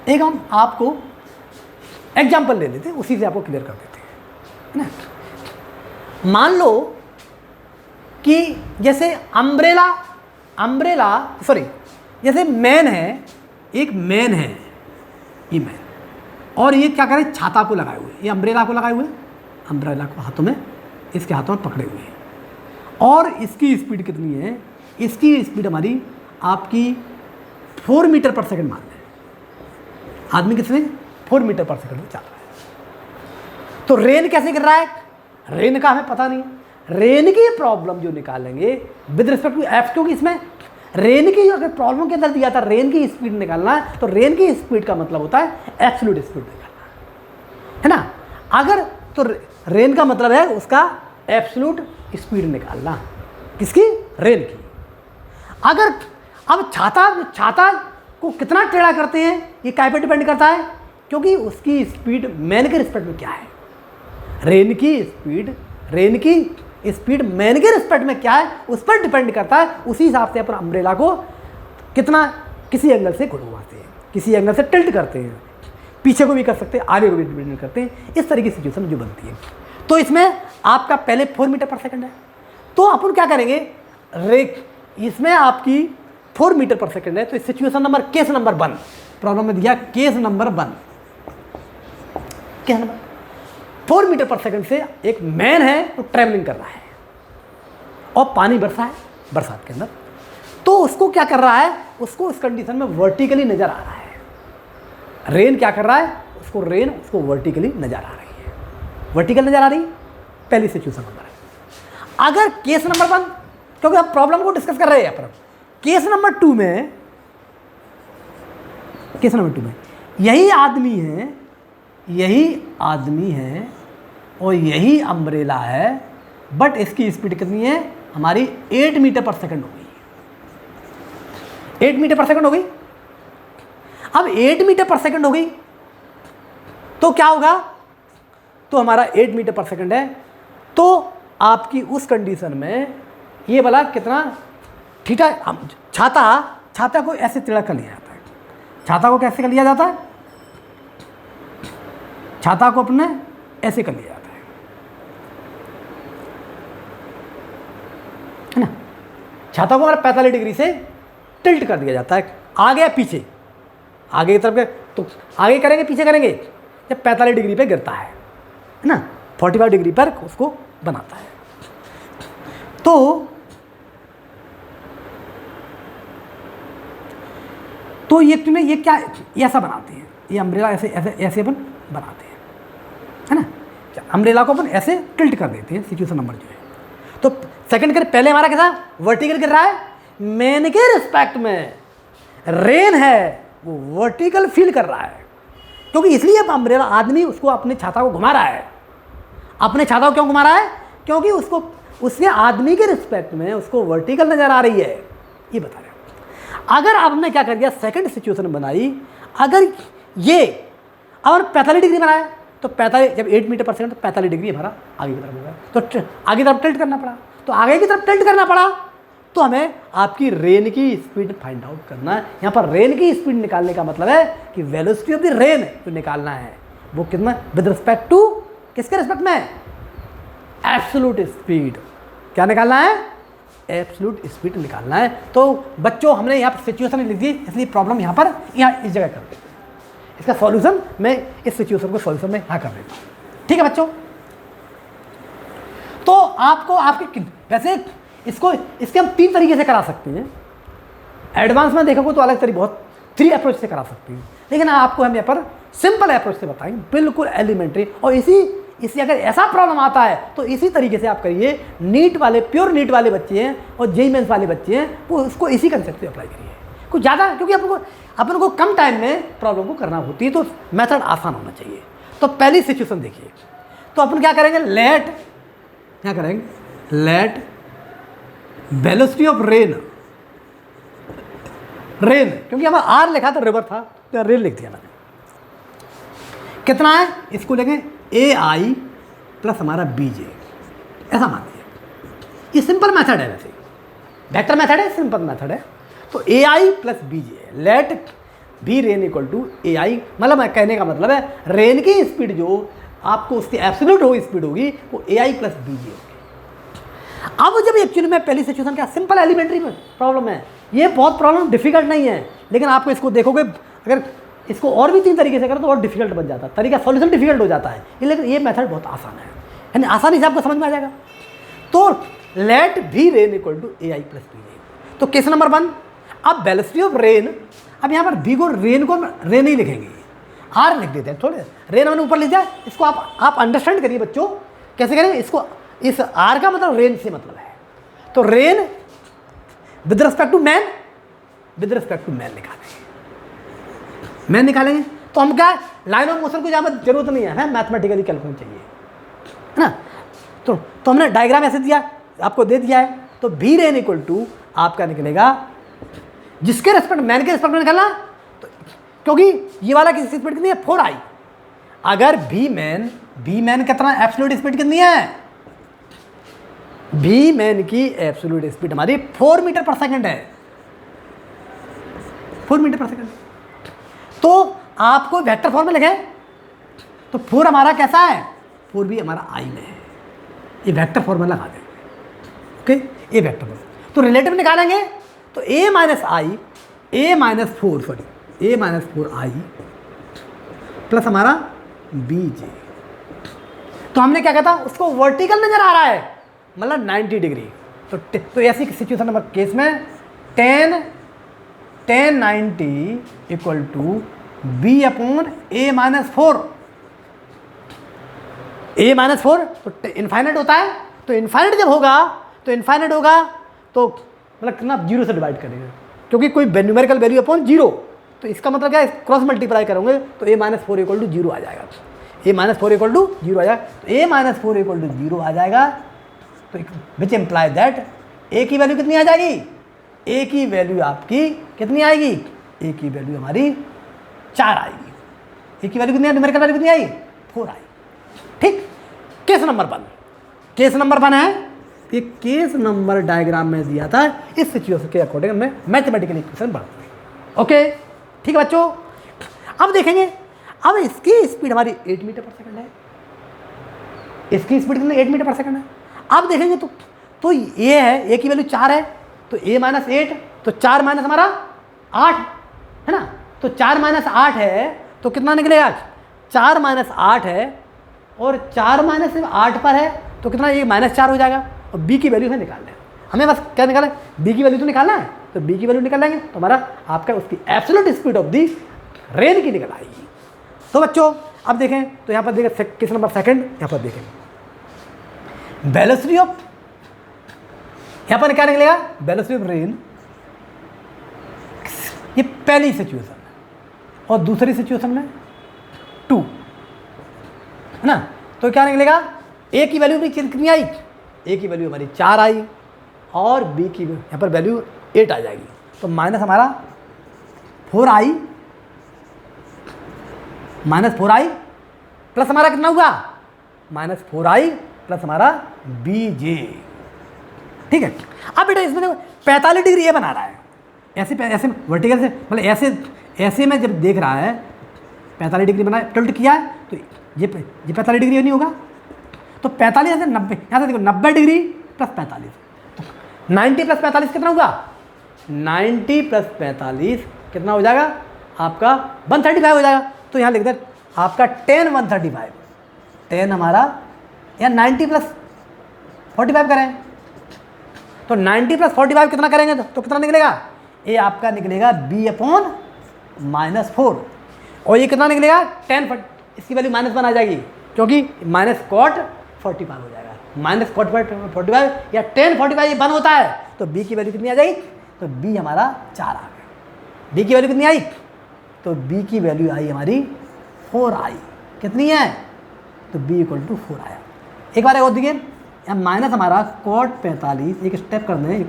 एक हम आपको एग्जाम्पल ले लेते हैं, उसी से आपको क्लियर कर देते हैं, है ना। मान लो कि जैसे जैसे मैन है, एक मैन है, ये मैन, और ये क्या करे, छाता को लगाए हुए, ये अम्ब्रेला को लगाए हुए, अम्ब्रेला को हाथों में, इसके हाथों में पकड़े हुए हैं, और इसकी स्पीड कितनी है, इसकी स्पीड हमारी आपकी 4 मीटर पर सेकंड मान लें। आदमी कितने 4 मीटर पर सेकंड में चल रहा है। तो रेन कैसे गिर रहा है, रेन का हमें पता नहीं। रेन की प्रॉब्लम जो निकालेंगे विद रिस्पेक्ट टू एफ, क्योंकि इसमें रेन की अगर प्रॉब्लम के अंदर दिया था रेन की स्पीड निकालना है, तो रेन की स्पीड का मतलब होता है एब्सोल्यूट स्पीड निकालना, है ना। अगर तो रेन का मतलब है उसका एब्सोल्यूट स्पीड निकालना, किसकी, रेन की। अगर अब छाता को कितना टेढ़ा करते हैं ये काय पे डिपेंड करता है, क्योंकि उसकी स्पीड मैन के रिस्पेक्ट में क्या है, रेन की स्पीड मैन के रिस्पेक्ट में क्या है उस पर डिपेंड करता है। उसी हिसाब से अपन अम्ब्रेला को कितना, किसी एंगल से घुमाते हैं, किसी एंगल से टिल्ट करते हैं, पीछे को भी कर सकते हैं, आगे को भी डिपेंड करते हैं। इस तरह की सिचुएशन जो बनती है, तो इसमें आपका पहले 4 मीटर पर सेकंड है, तो अपन क्या करेंगे, इसमें आपकी 4 मीटर पर सेकंड है, तो situation number, case number 1 problem में दिया, case number 1, case number 4 metre per second से एक मैन है तो ट्रैवलिंग कर रहा है, और पानी बरसा है बरसात के अंदर, तो उसको क्या कर रहा है, उसको इस कंडीशन में वर्टिकली नजर आ रहा है। रेन क्या कर रहा है, उसको वर्टिकली नजर आ रही है, वर्टिकल नजर आ रही है, पहली सिचुएशन नंबर है। अगर केस नंबर 1, क्योंकि आप प्रॉब्लम को डिस्कस कर रहे हैं अपन, केस नंबर 2 में यही आदमी है और यही अम्ब्रेला है, बट इसकी स्पीड कितनी है हमारी 8 मीटर पर सेकंड हो गई, 8 मीटर पर सेकंड हो गई। अब 8 मीटर पर सेकंड हो गई तो क्या होगा, तो हमारा 8 मीटर पर सेकंड है, तो आपकी उस कंडीशन में ये वाला कितना थीटा, छाता को ऐसे टेढ़ा कर लिया जाता है। छाता को कैसे कर लिया जाता है, छाता को अपने ऐसे कर लिया जाता है ना। छाता को हमारा 45 डिग्री से टिल्ट कर दिया जाता है, आगे या पीछे, आगे की तरफ, तो आगे करेंगे पीछे करेंगे, जब 45 डिग्री पे गिरता है ना, 45 डिग्री पर उसको बनाता है। तो ये क्या ऐसा बनाते हैं, ये अम्ब्रेला ऐसे अपन बनाते हैं, है ना। अम्ब्रेला को अपन ऐसे टिल्ट कर देते हैं, सिचुएशन नंबर जो है। तो सेकंड कर, पहले हमारा कैसा वर्टिकल गिर रहा है, मैन के रिस्पेक्ट में रेन है वो वर्टिकल फील कर रहा है, क्योंकि इसलिए अब अम्ब्रेला आदमी उसको अपने छाता को घुमा रहा है। अपने छाता को क्यों घुमा रहा है, क्योंकि उसके आदमी के रिस्पेक्ट में उसको वर्टिकल नजर आ रही है, ये बता रहे। अगर आपने क्या कर दिया, सेकंड सिचुएशन बनाई, और 45 डिग्री बनाया तो 45, जब 8 मीटर पर सेकंड तो 45 डिग्री हमारा आगे की तरफ होगा, तो आगे की तरफ टिल्ट करना पड़ा। तो आगे की तरफ टिल्ट करना पड़ा तो हमें आपकी रेन की स्पीड फाइंड आउट करना है। यहाँ पर रेन की स्पीड निकालने का मतलब है कि वेलोसिटी ऑफ द रेन जो निकालना है वो कितना, विद रिस्पेक्ट टू, किसके रिस्पेक्ट में, एब्सोल्यूट स्पीड। क्या निकालना है, एब्सोल्यूट स्पीड निकालना है। तो बच्चों हमने यहाँ पर सिचुएशन लिख दी, इसलिए प्रॉब्लम यहाँ पर इस जगह कर देते हैं। इसका सॉल्यूशन मैं इस सिचुएशन को सॉल्यूशन में यहाँ कर देता हूँ। ठीक है बच्चों, तो आपको आपके वैसे इसके हम 3 तरीके से करा सकते हैं। एडवांस में देखोगे तो अलग तरीके, बहुत 3 अप्रोच से करा सकते हैं, लेकिन आपको हम यहाँ पर सिंपल अप्रोच से बताएंगे, बिल्कुल एलिमेंट्री। और इसी अगर ऐसा प्रॉब्लम आता है तो इसी तरीके से आप करिए। नीट वाले, प्योर नीट वाले बच्चे हैं और जेईई मेंस वाले बच्चे हैं, वो उसको इसी कंसेप्ट से अप्लाई करिए कुछ ज़्यादा, क्योंकि अपन को कम टाइम में प्रॉब्लम को करना होती है, तो मेथड आसान होना चाहिए। तो पहली सिचुएशन देखिए, तो अपन क्या करेंगे, लेट वेलोसिटी ऑफ रेन, क्योंकि हमें आर लिखा था, रिवर था, तो रेन लिख दिया मैंने। कितना है, इसको लेंगे AI प्लस हमारा BJ, ऐसा मान लीजिए। ये सिंपल मेथड है, वैसे वेक्टर मेथड है, सिंपल मेथड है। तो AI प्लस BJ, लेट भी रेन इक्वल टू AI, मतलब कहने का मतलब है रेन की स्पीड जो आपको उसकी एब्सोल्यूट स्पीड होगी वो AI प्लस BJ होगी। अब जब एक्चुअली में पहली सिचुएशन क्या, सिंपल एलिमेंट्री प्रॉब्लम है, ये बहुत प्रॉब्लम डिफिकल्ट नहीं है, लेकिन आपको इसको देखोगे, अगर इसको और भी 3 तरीके से करो तो और डिफिकल्ट बन जाता है, तरीका सॉल्यूशन डिफिकल्ट हो जाता है, लेकिन ये मेथड बहुत आसान है, यानी आसानी से आपको समझ में आ जाएगा। तो लेट भी rain equal to AI plus BJ। तो केस नंबर 1, अब वेलोसिटी ऑफ रेन, अब यहाँ पर बी को रेन ही लिखेंगे, आर लिख देते हैं, थोड़े रेन मैंने ऊपर लिख दिया। इसको आप अंडरस्टैंड करिए बच्चों, कैसे करेंगे इसको, इस आर का मतलब रेन से मतलब है, तो rain with respect to man, man निकालेंगे। तो हम क्या, लाइन ऑफ मोशन को जहाँ पर जरूरत नहीं है, हमें मैथमेटिकली कैलकुलेट चाहिए, है ना। तो हमने डायग्राम ऐसे दिया, आपको दे दिया है। तो भी रेन इक्वल टू आपका निकलेगा, जिसके रेस्पेक्ट, मैन के रेस्पेक्ट में निकालना, तो क्योंकि ये वाला किसी स्पीड कितनी है, 4I। अगर भी मैन कितना, एब्सोल्यूट स्पीड कितनी है, भी मैन की एब्सोल्यूट स्पीड हमारी 4 मीटर पर सेकंड है, 4 मीटर पर सेकंड। तो आपको वेक्टर फॉर्म में लिखे, तो 4 हमारा कैसा है, 4 भी हमारा I में है, ये वेक्टर फॉर्म में लगा देंगे। ओके, ये वेक्टर फॉर्म, तो रिलेटिव निकालेंगे, तो A माइनस 4I प्लस हमारा BJ। तो हमने क्या कहता, उसको वर्टिकल नजर आ रहा है, मतलब 90 डिग्री। तो ऐसी सिचुएशन नंबर केस में tan 90 equal to B upon A minus 4। A minus 4 तो इनफाइनाइट होता है, तो इनफाइनाइट जब होगा तो मतलब कितना, 0 से डिवाइड करेंगे, क्योंकि कोई न्यूमेरिकल वैल्यू अपॉन 0, तो इसका मतलब क्या है, क्रॉस मल्टीप्लाई करोगे तो A माइनस 4 इक्वल टू 0 आ जाएगा, A माइनस 4 इक्वल टू 0 आ जाएगा। तो A माइनस 4 इक्वल टू 0 आ जाएगा, तो विच इम्प्लाई दैट A की वैल्यू कितनी आ जाएगी, A की वैल्यू आपकी कितनी आएगी, A की वैल्यू हमारी 4 आएगी। A की वैल्यू कितनी है, न्यूमेरिकल वैल्यू कितनी आई, 4 आई। ठीक, केस नंबर 1 है, ये केस नंबर डायग्राम में दिया था, इस सिचुएशन के अकॉर्डिंग हमने मैथमेटिकल इक्वेशन बढ़ा। ओके, ठीक है बच्चों। अब देखेंगे, अब इसकी स्पीड हमारी 8 मीटर पर सेकंड है, इसकी स्पीड कितनी, 8 मीटर पर सेकंड है। अब देखेंगे तो ये है, A की वैल्यू 4 है, तो A माइनस 8, तो 4 माइनस हमारा 8 है ना, तो 4 माइनस 8 है, तो कितना निकलेगा, 4 माइनस 8 है, और 4 माइनस 8 पर है, तो कितना, ये -4 हो जाएगा। और B की वैल्यू है निकाल लें, हमें बस क्या निकालें, B की वैल्यू तो निकालना है, तो B की वैल्यू निकाल लेंगे, तो हमारा आपका उसकी absolute speed of the rain की निकल आएगी। तो बच्चों अब देखें, तो यहाँ पर देखें किस नंबर सेकंड, यहाँ पर देखें वेलोसिटी ऑफ, यहाँ पर क्या निकलेगा, वेलोसिटी ऑफ रेन, ये पहली सिचुएशन है, और दूसरी सिचुएशन में 2 है ना। तो क्या निकलेगा, A की वैल्यू कितनी आई, A की वैल्यू हमारी 4 आई, और B की यहाँ पर वैल्यू 8 आ जाएगी, तो माइनस हमारा 4 आई -4i प्लस हमारा कितना हुआ, -4i प्लस हमारा bj। ठीक है। अब बेटा इसमें 45 डिग्री ये बना रहा है, ऐसे ऐसे वर्टिकल से, मतलब ऐसे में जब देख रहा है 45 डिग्री बना, टिल्ट किया है तो ये 45 डिग्री नहीं होगा, तो 45 से 90, यहाँ से देखो 90 डिग्री प्लस 45, तो 90 प्लस 45 कितना होगा, 90 प्लस 45 कितना हो जाएगा आपका 135 हो जाएगा। तो यहाँ लिख दे आपका 10 135, 10 हमारा, या 90 प्लस 45 करें तो 90 प्लस 45 कितना करेंगे तो कितना निकलेगा, ये आपका निकलेगा b/-4, और ये कितना निकलेगा 10, इसकी वैल्यू -1 आ जाएगी क्योंकि -cot 45 हो जाएगा, -cot 45 या 10 45 ये 1 होता है, तो b की वैल्यू कितनी आ जाएगी, तो b हमारा 4 आ गया। b की वैल्यू कितनी आई, तो b की वैल्यू आई हमारी 4i, कितनी है, तो b = 4 आया। एक बार और देखिए, माइनस हमारा cot 45 एक स्टेप कर दें =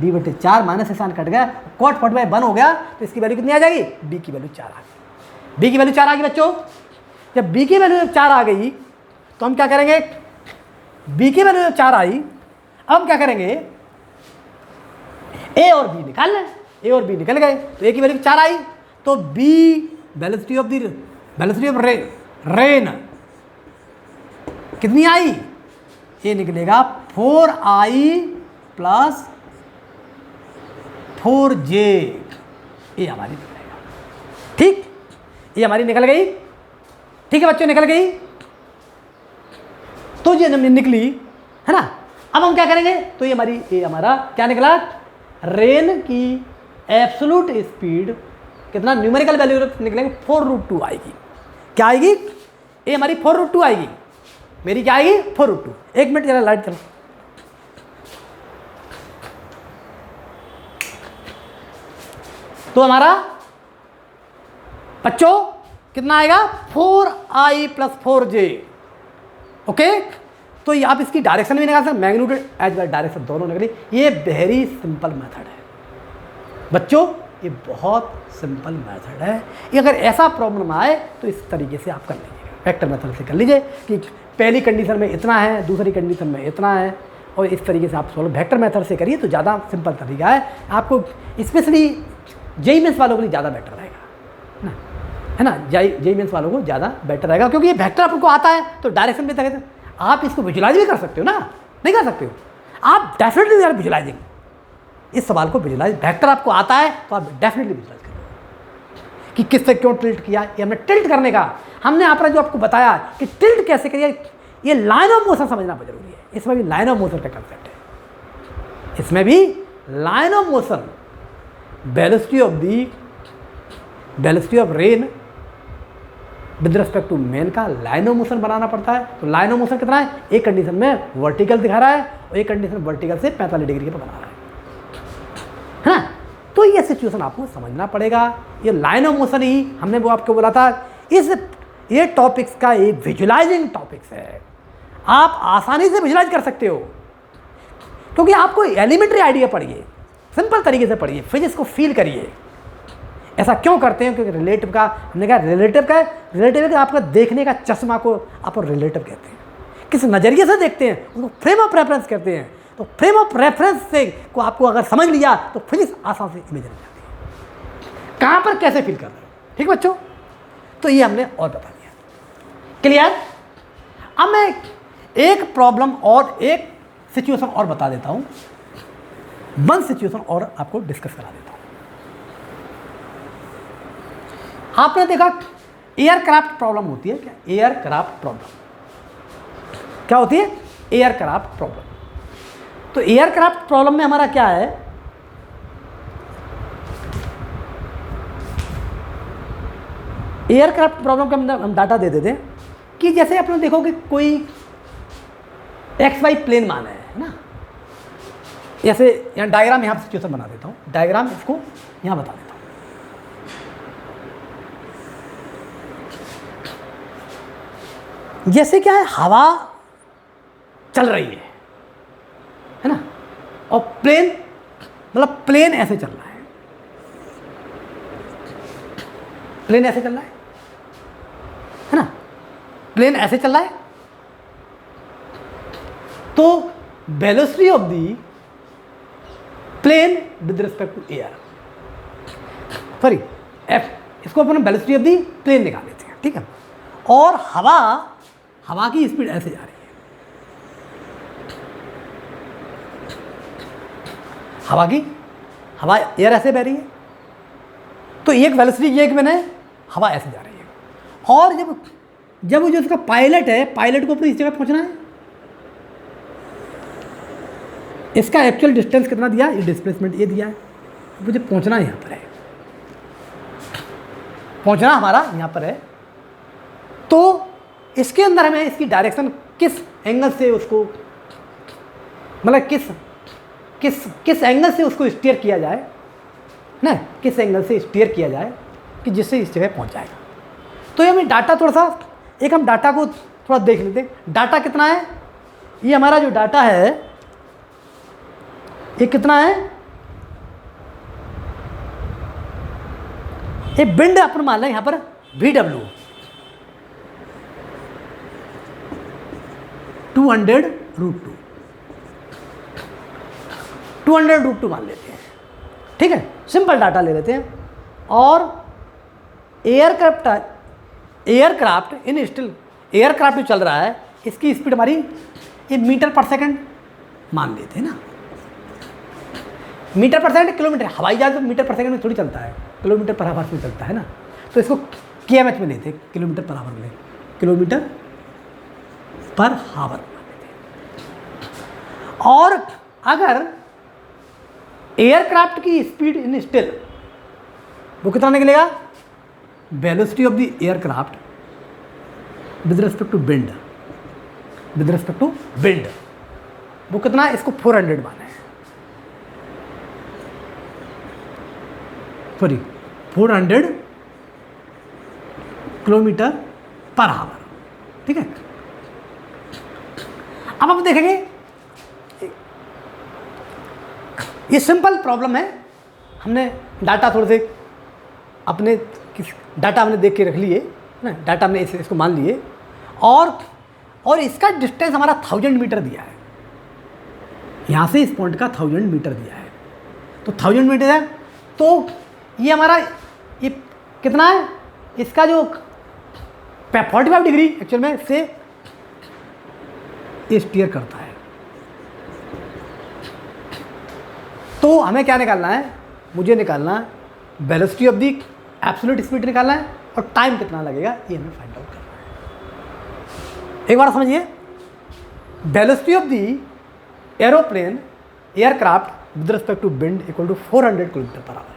-b/4, माइनस से साइन कट गया, cot 45 1 हो गया, तो इसकी वैल्यू कितनी आ जाएगी, b की वैल्यू 4 आ गई। b की वैल्यू 4 आ गई बच्चों। जब b की वैल्यू 4 आ गई तो हम क्या करेंगे, b की वैल्यू 4 आई, अब हम क्या करेंगे, a और b निकाल लें, a और b निकल गए, तो a की वैल्यू 4 आई, तो b वेलोसिटी ऑफ रेन कितनी आई, ये निकलेगा 4i प्लस 4j, ये हमारी निकलेगा। ठीक, ये हमारी निकल गई। ठीक है बच्चों, निकल गई, तो ये निकली है ना। अब हम क्या करेंगे, तो ये हमारा क्या निकला, रेन की एब्सोल्यूट स्पीड कितना, न्यूमेरिकल वैल्यू निकलेंगे 4√2 आएगी। क्या आएगी, ये हमारी 4√2 आएगी, मेरी क्या आएगी 4√2। एक मिनट जरा लाइट चलो। तो हमारा बच्चों कितना आएगा, 4i प्लस 4j। ओके, तो ये आप इसकी डायरेक्शन भी निकाल सकते, मैग्नीट्यूड एज वेल डायरेक्शन दोनों निकली। ये वेरी सिंपल मेथड है बच्चों, ये बहुत सिंपल मेथड है। ये अगर ऐसा प्रॉब्लम आए तो इस तरीके से आप कर लीजिएगा, वेक्टर मेथड से कर लीजिए कि पहली कंडीशन में इतना है, दूसरी कंडीशन में इतना है, और इस तरीके से आप सोल्व वेक्टर मेथड से करिए तो ज़्यादा सिंपल तरीका है। आपको स्पेशली जेईई मेंस वालों के लिए ज़्यादा बेटर रहेगा ना, है ना, जेईई मेंस वालों को ज़्यादा बेटर रहेगा क्योंकि ये वेक्टर आपको आता है तो डायरेक्शन भी तक आप इसको विजुलाइज भी कर सकते हो ना, नहीं कर सकते हो आप, डेफिनेटली यार विजुलाइजिंग, इस सवाल को विजुलाइज, वेक्टर आपको आता है तो आप डेफिनेटली विजुलाइज करें कि किससे क्यों टिल्ट किया। ये हमने टिल्ट करने का, हमने आपने जो आपको बताया कि टिल्ट कैसे करिए, ये लाइन ऑफ मोशन समझना बहुत जरूरी है। इसमें भी लाइन ऑफ मोशन का कंसेप्ट है, इसमें भी line of motion, velocity of rain with respect to men का लाइन ऑफ मोशन बनाना पड़ता है। तो लाइन ऑफ मोशन कितना है, एक कंडीशन में वर्टिकल दिखा रहा है और एक कंडीशन वर्टिकल से 45 डिग्री पर बना रहा है ना। तो ये सिचुएशन आपको समझना पड़ेगा। ये लाइन ऑफ मोशन ही हमने वो आपको बोला था, ये टॉपिक्स का ये विजुलाइजिंग टॉपिक्स है, आप आसानी से विजुलाइज कर सकते हो क्योंकि आपको एलिमेंट्री आइडिया पढ़िए, सिंपल तरीके से पढ़िए, फिजिक्स को फील करिए। ऐसा क्यों करते हैं, क्योंकि रिलेटिव का, हमने कहा रिलेटिव का आपका देखने का चश्मा को आप रिलेटिव कहते हैं, किस नज़रिए से देखते हैं उनको फ्रेम ऑफ रेफरेंस कहते हैं। तो फ्रेम ऑफ रेफरेंस से को आपको अगर समझ लिया तो फिजिक्स आसान से इमेज लग जाती है, कहाँ पर कैसे फील कर रहे हो। ठीक बच्चों, तो ये हमने और बता दिया, क्लियर। अब मैं एक प्रॉब्लम और एक सिचुएशन और बता देता हूँ, वन सिचुएशन और आपको डिस्कस करा देता हूँ। आपने देखा एयरक्राफ्ट प्रॉब्लम होती है क्या, एयरक्राफ्ट प्रॉब्लम क्या होती है, एयरक्राफ्ट प्रॉब्लम। तो एयरक्राफ्ट प्रॉब्लम में हमारा क्या है, एयरक्राफ्ट प्रॉब्लम का हम डाटा दे देते हैं कि जैसे आपने देखो कि कोई XY प्लेन माना है ना, जैसे यहाँ डायग्राम, यहाँ सिचुएशन बना देता हूँ, डायग्राम इसको यहाँ बता देता हूँ। जैसे क्या है, हवा चल रही है ना, और प्लेन, मतलब प्लेन ऐसे चल रहा है, प्लेन ऐसे चल रहा है ना, प्लेन ऐसे चल रहा है, तो velocity of the plane with respect to air, sorry F, इसको अपन वेलोसिटी ऑफ दी प्लेन निकाल लेते हैं, ठीक है। और हवा की स्पीड ऐसे जा रही है, हवा एयर ऐसे बह रही है, तो एक वेलोसिटी ये गिवन है, हवा ऐसे जा रही है। और जब वो जो उसका पायलट है, पायलट को अपनी इस जगह पहुंचना है, इसका एक्चुअल डिस्टेंस कितना दिया, ये डिस्प्लेसमेंट ये दिया है, मुझे पहुंचना यहाँ पर है, पहुंचना हमारा यहाँ पर है, तो इसके अंदर हमें इसकी डायरेक्शन किस एंगल से उसको, मतलब किस एंगल से उसको स्टीयर किया जाए ना, किस एंगल से स्टीयर किया जाए कि जिससे इस जगह पहुंच जाएगा। तो ये हमें डाटा थोड़ा सा, एक हम डाटा को थोड़ा देख लेते हैं। डाटा कितना है, ये हमारा जो डाटा है ये कितना है, ये विंड अपन मान लें यहाँ पर VW 200√2 200√2 मान लेते हैं, ठीक है, सिंपल डाटा ले लेते हैं। और एयरक्राफ्ट इन स्टिल, एयरक्राफ्ट जो चल रहा है इसकी स्पीड हमारी ये मीटर पर सेकंड मान लेते हैं ना, मीटर पर सेकंड, किलोमीटर, हवाई जहाज तो मीटर पर सेकंड में थोड़ी चलता है, किलोमीटर पर आवर में चलता है ना, तो इसको KMH में लेते हैं, किलोमीटर पर आवर में, किलोमीटर पर आवर मान लेते हैं। और अगर एयरक्राफ्ट की स्पीड इन स्टिल वो कितना निकलेगा, velocity of the aircraft with respect to wind, वो कितना, इसको 400 माना है, सॉरी 400 किलोमीटर पर आवर, ठीक है। अब आप देखेंगे ये सिंपल प्रॉब्लम है, हमने डाटा थोड़े से अपने डाटा हमने देख के रख लिए ना, डाटा हमने इसको मान लिए, और इसका डिस्टेंस हमारा 1000 मीटर दिया है, यहाँ से इस पॉइंट का 1000 मीटर दिया है, तो 1000 मीटर है, तो ये हमारा ये कितना है, इसका जो 45 डिग्री एक्चुअल में से ये स्टीयर करता है। तो हमें क्या निकालना है, मुझे निकालना है velocity of the absolute speed निकालना है, और टाइम कितना लगेगा ये हमें फाइंड आउट करना है। एक बार समझिए, velocity of the aeroplane aircraft with respect to wind equal to 400 kilometre per hour है।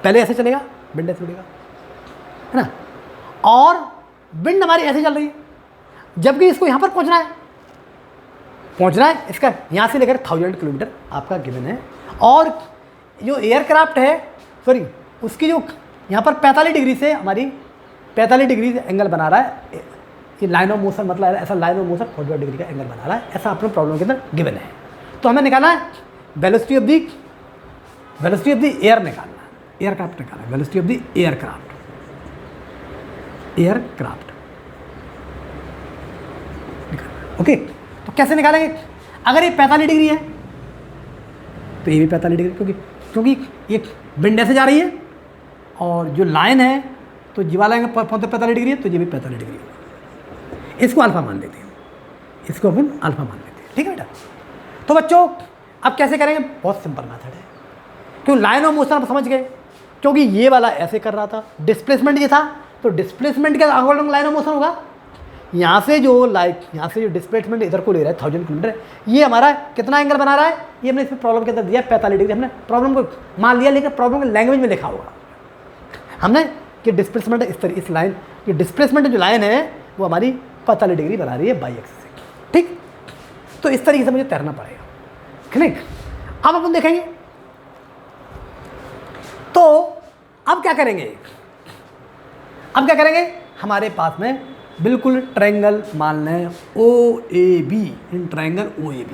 पहले ऐसे चलेगा, विंड ऐसे उड़ेगा, है ना, और विंड हमारी ऐसे चल रही है, जबकि इसको यहाँ पर पहुँचना है, इसका यहाँ से लेकर 1000 किलोमीटर आपका गिवन है। और जो एयरक्राफ्ट है, सॉरी उसकी जो यहाँ पर 45 डिग्री से हमारी 45 डिग्री से एंगल बना रहा है, ये लाइन ऑफ मोशन, मतलब ऐसा लाइन ऑफ मोशन 45 डिग्री का एंगल बना रहा है, ऐसा अपने प्रॉब्लम के अंदर गिवन है। तो हमें निकालना है वेलोसिटी ऑफ दी एयर निकालना, एयरक्राफ्ट निकालना, velocity of the aircraft, okay. तो कैसे निकालेंगे, अगर ये 45 डिग्री है तो ये भी 45 डिग्री, क्योंकि ये विंड ऐसे जा रही है, और जो लाइन है तो जी वाला एंगल 45 डिग्री है, तो ये भी 45 डिग्री है। इसको अल्फा मान लेते हैं, इसको अपन अल्फा मान लेते हैं, ठीक है बेटा। तो बच्चों अब कैसे करेंगे, बहुत सिंपल मेथड है, क्यों लाइन ऑफ मोशन आप समझ गए, क्योंकि ये वाला ऐसे कर रहा था, डिस्प्लेसमेंट ये था, तो डिस्प्लेसमेंट के अकॉर्डिंग लाइन ऑफ मोशन होगा। यहाँ से जो डिस्प्लेसमेंट इधर को ले रहा है 1000 किलोमीटर, ये हमारा कितना एंगल बना रहा है, ये हमने इसमें प्रॉब्लम के अंदर दिया 45 डिग्री, हमने प्रॉब्लम को मान लिया, लेकिन प्रॉब्लम के लैंग्वेज में लिखा होगा हमने कि डिस्प्लेसमेंट इस लाइन, ये डिस्प्लेसमेंट जो लाइन है वो हमारी 45 डिग्री बना रही है बाई एक्सिस से, ठीक। तो इस तरीके से मुझे तैरना पड़ेगा, ठीक। अब अपन देखेंगे, तो अब क्या करेंगे, हमारे पास में बिल्कुल ट्रायंगल मान लें OAB, इन ट्रायंगल OAB,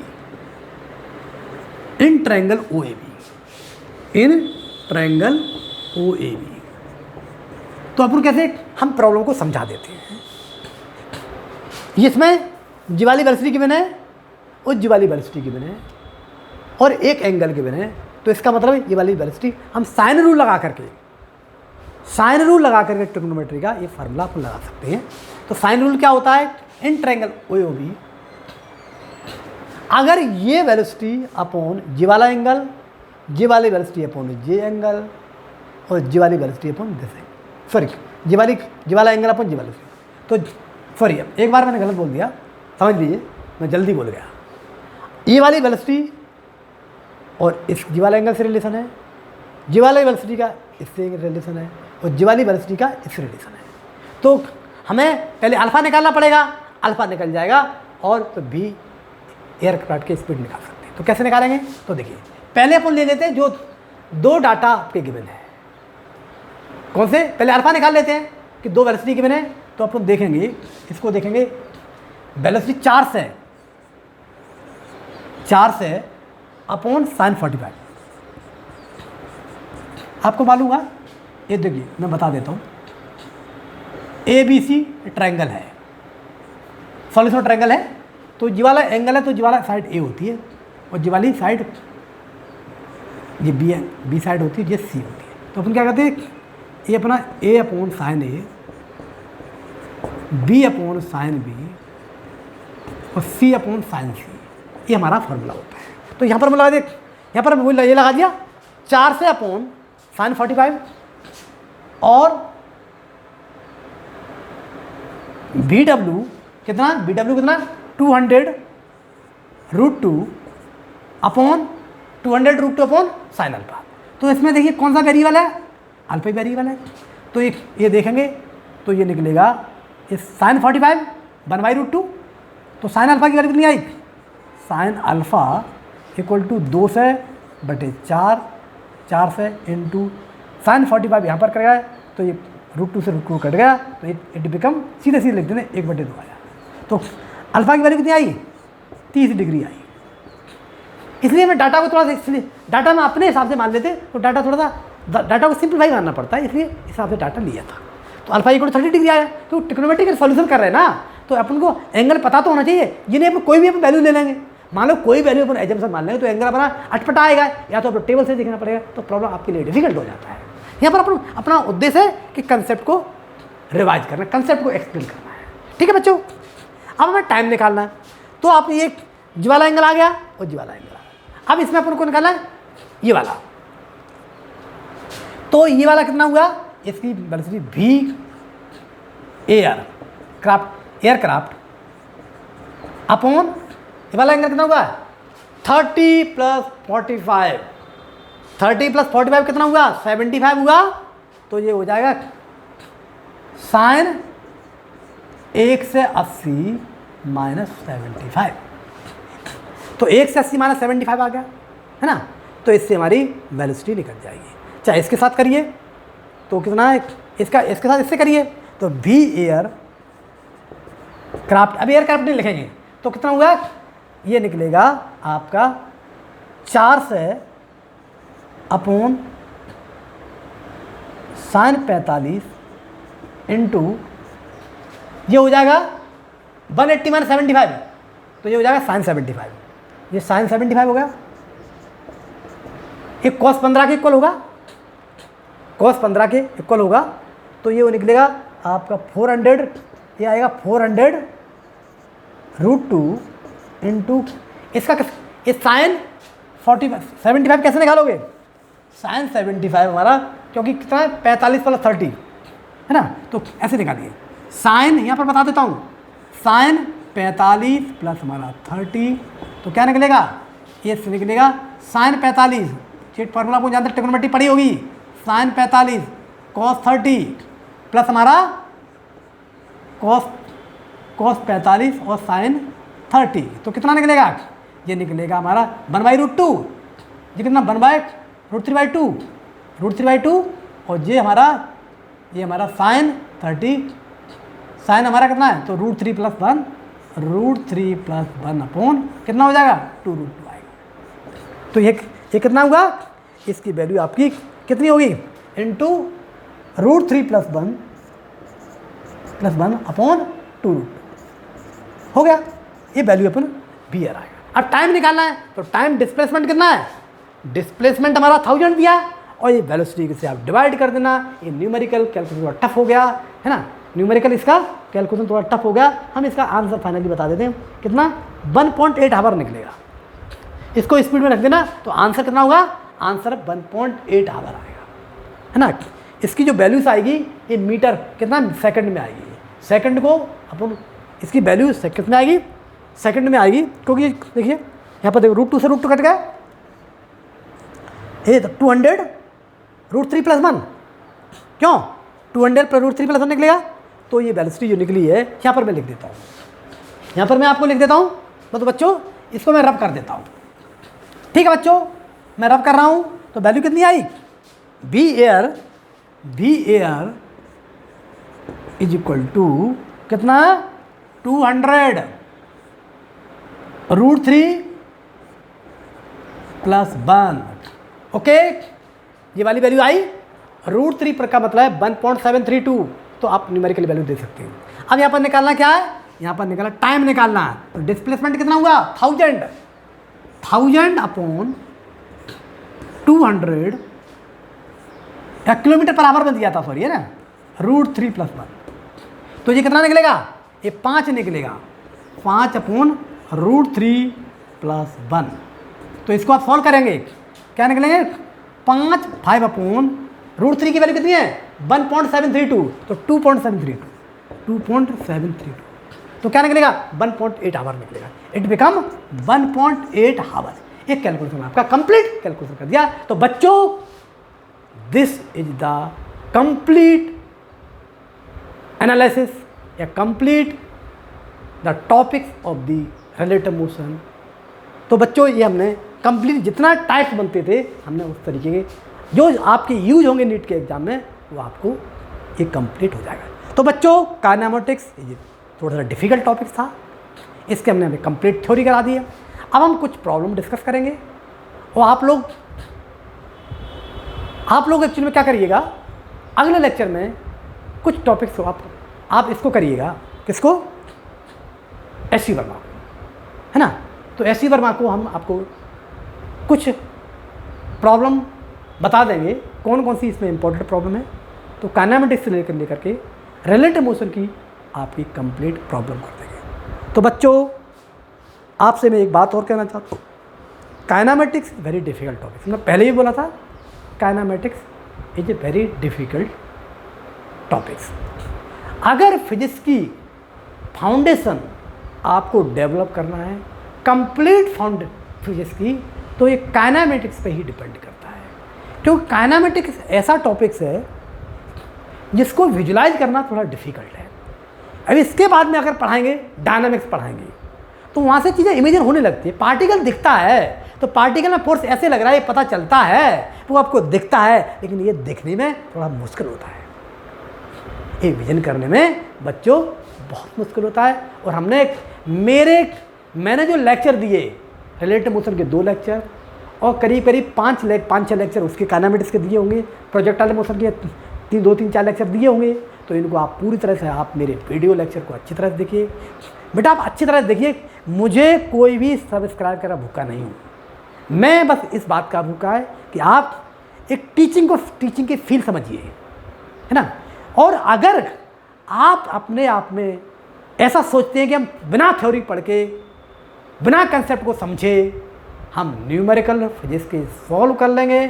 तो तो अपन कैसे हम प्रॉब्लम को समझा देते हैं। इसमें जी वाली वेलोसिटी गिवन है और जी वाली वेलोसिटी गिवन है और एक एंगल गिवन है। तो इसका मतलब ये वाली वेलोसिटी हम साइन रूल लगा करके ट्रिग्नोमेट्री का ये फार्मूला अपन लगा सकते हैं। तो साइन रूल क्या होता है, इन ट्रायंगल OAB अगर ये वेलोसिटी अपॉन जी वाला एंगल, जी वाली वेलोसिटी अपॉन जे एंगल और जी वाली velocity upon this angle, sorry g वाला एंगल अपॉन जी वाली, तो सॉरी एक बार मैंने गलत बोल दिया, समझ लीजिए मैं जल्दी बोल गया। ये वाली वेलोसिटी और इस जी वाला एंगल से रिलेशन है, जी वाली वेलोसिटी का इससे रिलेशन है और जी वाली वेलोसिटी का इससे रिलेशन है। तो हमें पहले अल्फा निकालना पड़ेगा, अल्फा निकल जाएगा और तो भी एयरक्राफ्ट की स्पीड निकाल सकते हैं। तो कैसे निकालेंगे, तो देखिए पहले अपन ले लेते हैं जो दो डाटा आपके गिवन है। कौन से, पहले अल्फा निकाल लेते हैं कि दो वेलोसिटी गिवन है। तो अपन देखेंगे, इसको देखेंगे वेलोसिटी 4 से अपॉन साइन 45। आपको मालूम है, ये देखिए मैं बता देता हूँ, ABC ट्रायंगल है, सॉलिड ट्रायंगल है। तो जी वाला एंगल है तो जी वाला साइड A होती है और जी वाली साइड ये B साइड होती है, ये C होती है। तो अपन क्या करते हैं, ये अपना A upon sine A, B upon sine B और C अपॉन साइन C, ये हमारा फॉर्मूला होता है। तो यहाँ पर मैं लगा दे, यहाँ पर मैं ये लगा दिया 4 से अपॉन साइन 45 और BW कितना 200√2 अपॉन 200√2 अपॉन साइन अल्फा। तो इसमें देखिए कौन सा वेरिएबल है, अल्फा वेरिएबल है। तो ये देखेंगे तो ये निकलेगा ये साइन 45 1/√2। तो साइन अल्फा की वैल्यू कितनी आई, साइन अल्फा इक्वल टू 2 से बटे 4 से इंटू साइन 45 यहाँ पर करेगा तो ये √2 से √2 कट गया तो इट बिकम सीधे लिख देते 1/2 आया। तो अल्फा की वैल्यू कितनी आई, 30 डिग्री आई। इसलिए मैं डाटा को थोड़ा सा, इसलिए डाटा में अपने हिसाब से मान लेते तो डाटा थोड़ा सा डाटा को सिंप्लीफाई करना पड़ता है, इसलिए हिसाब से डाटा लिया था। तो अल्फा इक्वल 30 डिग्री आया। तो ट्रिग्नोमेट्री सॉल्यूशन कर रहे हैं ना, तो अपन को एंगल पता तो होना चाहिए, जिन्हें अपन कोई भी अपन वैल्यू ले लेंगे। मान लो कोई वैल्यू अपन एजम्पशन मान लेंगे तो एंगल अपना अटपटा आएगा, या तो अपन टेबल से देखना पड़ेगा, तो प्रॉब्लम आपके लिए डिफिकल्ट हो जाता है। यहाँ पर अपन अपना उद्देश्य है कि कंसेप्ट को रिवाइज करना, कंसेप्ट को एक्सप्लेन करना है। ठीक है बच्चों, अब हमें टाइम निकालना है। तो आप ये जी वाला एंगल आ गया और जी वाला एंगल आ गया। अब इसमें अपन को निकालना है ये वाला। तो ये वाला कितना हुआ, इसकी वेलोसिटी V एयरक्राफ्ट अपॉन ये वाला एंगल कितना हुआ 30 + 45। 30 + 45 कितना हुआ 75 हुआ। तो ये हो जाएगा साइन 1 से 80 - 75। तो 1 से 80 - 75 आ गया है ना। तो इससे हमारी वेलोसिटी निकल जाएगी। चाहे इसके साथ करिए तो कितना है, इसके साथ इससे करिए तो V एयरक्राफ्ट, अब एयरक्राफ्ट नहीं लिखेंगे तो कितना हुआ, ये निकलेगा आपका 4 से अपॉन साइन 45 इंटू ये हो जाएगा 180 - 75। तो ये हो जाएगा साइन 75। ये साइन 75 हो गया, एक cos 15 के इक्वल होगा, cos 15 के इक्वल होगा। तो ये वो निकलेगा आपका 400, ये आएगा 400√2 इंटू इसका ये साइन 75 कैसे निकालोगे, साइन 75 हमारा क्योंकि कितना है 45 + 30 है ना। तो ऐसे निकालिए, साइन यहाँ पर बता देता हूँ, साइन 45 + हमारा 30 तो क्या निकलेगा, ये निकलेगा साइन 45, चेट फार्मूला को जानते ट्रिग्नोमेट्री पढ़ी होगी, साइन 45 cos 30 प्लस हमारा cos 45 और साइन 30। तो कितना निकलेगा, ये निकलेगा हमारा 1/√2, ये कितना 1/√3/2 और ये हमारा साइन 30, साइन हमारा कितना है तो √3 + 1 अपॉन कितना हो जाएगा 2√2 आएगा। तो ये कितना होगा, इसकी वैल्यू आपकी कितनी होगी इंटू √3 + 1 प्लस 1/√2 हो गया। ये वैल्यू अपन बी आर आएगा। अब टाइम निकालना है तो टाइम डिस्प्लेसमेंट कितना है, डिस्प्लेसमेंट हमारा 1000 दिया और ये वेलोसिटी से आप डिवाइड कर देना। ये न्यूमेरिकल कैलकुलेशन थोड़ा टफ हो गया है ना, न्यूमेरिकल इसका कैलकुलेशन थोड़ा टफ हो गया। हम इसका आंसर फाइनली बता देते हैं कितना, 1.8 आवर निकलेगा। इसको स्पीड में रख देना तो आंसर कितना होगा, आंसर 1.8 आवर आएगा है ना। इसकी जो वैल्यूज आएगी ये मीटर कितना सेकंड में आएगी, सेकंड को अपन इसकी वैल्यू कितने में आएगी, सेकंड में आएगी, क्योंकि देखिए यहाँ पर देखो √2 से √2 कट गया, ये 200 √3 + 1, क्यों 200 + √3 + 1 निकलेगा। तो ये वेलोसिटी जो निकली है यहाँ पर मैं लिख देता हूँ, यहाँ पर मैं आपको लिख देता हूँ। तो बच्चों इसको मैं रब कर देता हूँ, ठीक है बच्चों, मैं रब कर रहा हूँ। तो वैल्यू कितनी आई, B air is equal to कितना, 200 √3 + 1, ओके। ये वाली वैल्यू आई, √3 पर का मतलब है 1.732, तो आप न्यूमेरिकल वैल्यू दे सकते हैं। अब यहाँ पर निकालना क्या है, यहाँ पर निकालना टाइम निकालना है। तो डिस्प्लेसमेंट कितना हुआ, 1000 अपॉन 200 या किलोमीटर पर आवर बन दिया था, सॉरी है ना, √3 + 1। तो ये कितना निकलेगा, ये 5 निकलेगा, 5/√3 + 1। तो इसको आप सॉल्व करेंगे, क्या निकलेंगे, 5/√3 की वैल्यू कितनी है, 1.732, तो 2.732, तो क्या निकलेगा, 1.8 आवर निकलेगा। It become 1.8 hour. एक कैलकुलेशन आपका कंप्लीट कैलकुलेशन कर दिया। तो बच्चों this is the complete analysis या complete the topics of the relative motion. तो बच्चों ये हमने कंप्लीट जितना टाइप्स बनते थे हमने उस तरीके के जो आपके यूज होंगे नीट के एग्जाम में वो आपको ये कंप्लीट हो जाएगा। तो बच्चों काइनेमेटिक्स ये थोड़ा सा डिफिकल्ट टॉपिक था, इसके हमने हमें कंप्लीट थ्योरी करा दी है। अब हम कुछ प्रॉब्लम डिस्कस करेंगे और आप लोग एक्चुअली में क्या करिएगा, अगले लेक्चर में कुछ टॉपिक्स हो आप इसको करिएगा, किसको, एस.सी. वर्मा को, है ना। तो एस.सी. वर्मा को हम आपको कुछ प्रॉब्लम बता देंगे, कौन कौन सी इसमें इंपॉर्टेंट प्रॉब्लम है। तो काइनेमेटिक्स से लेकर के रिलेटिव मोशन की आपकी कंप्लीट प्रॉब्लम कर देंगे। तो बच्चों आपसे मैं एक बात और कहना चाहता हूँ, काइनेमेटिक्स वेरी डिफिकल्ट टॉपिक, मैं पहले ही बोला था kinematics is a very difficult topics. अगर फिजिक्स की फाउंडेशन आपको डेवलप करना है, कंप्लीट फिजिक्स की, तो ये काइनेमेटिक्स पे ही डिपेंड करता है, क्योंकि काइनेमेटिक्स ऐसा टॉपिक्स है जिसको विजुलाइज करना थोड़ा डिफिकल्ट है। अब इसके बाद में अगर पढ़ाएंगे डायनामिक्स पढ़ाएंगे तो वहाँ से चीज़ें इमेजिन होने लगती है, पार्टिकल दिखता है तो पार्टिकल में फोर्स ऐसे लग रहा है, ये पता चलता है, वो आपको दिखता है, लेकिन ये दिखने में थोड़ा मुश्किल होता है, ये विजन करने में बच्चों बहुत मुश्किल होता है। और मैंने जो लेक्चर दिए रिलेटिव मोशन के 2 लेक्चर और करीब 5-6 लेक्चर उसके काइनेमेटिक्स के दिए होंगे, प्रोजेक्टाइल मोशन के 2-3-4 लेक्चर दिए होंगे। तो इनको आप पूरी तरह से आप मेरे वीडियो लेक्चर को अच्छी तरह से देखिए बेटा, आप अच्छी तरह से देखिए। मुझे कोई भी सब्सक्राइब करा भूखा नहीं हूँ, मैं बस इस बात का भूखा है कि आप एक टीचिंग की फील समझिए, है ना। और अगर आप अपने आप में ऐसा सोचते हैं कि हम बिना थ्योरी पढ़ के बिना कंसेप्ट को समझे हम न्यूमेरिकल फिजिक्स के सॉल्व कर लेंगे,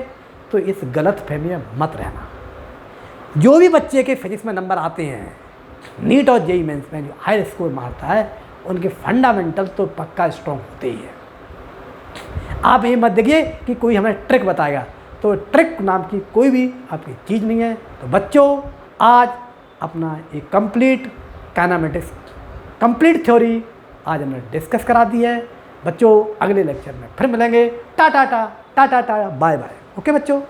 तो इस गलत फहमी में मत रहना। जो भी बच्चे के फिजिक्स में नंबर आते हैं नीट और जेईई मेंस में जो हाई स्कोर मारता है, उनके फंडामेंटल तो पक्का स्ट्रॉन्ग होते ही है। आप ये मत देखिए कि कोई हमें ट्रिक बताएगा, तो ट्रिक नाम की कोई भी आपकी चीज़ नहीं है। तो बच्चों आज अपना एक कंप्लीट काइनेमेटिक्स कंप्लीट थ्योरी आज हमने डिस्कस करा दी है। बच्चों अगले लेक्चर में फिर मिलेंगे, टाटा बाय बाय, ओके बच्चों।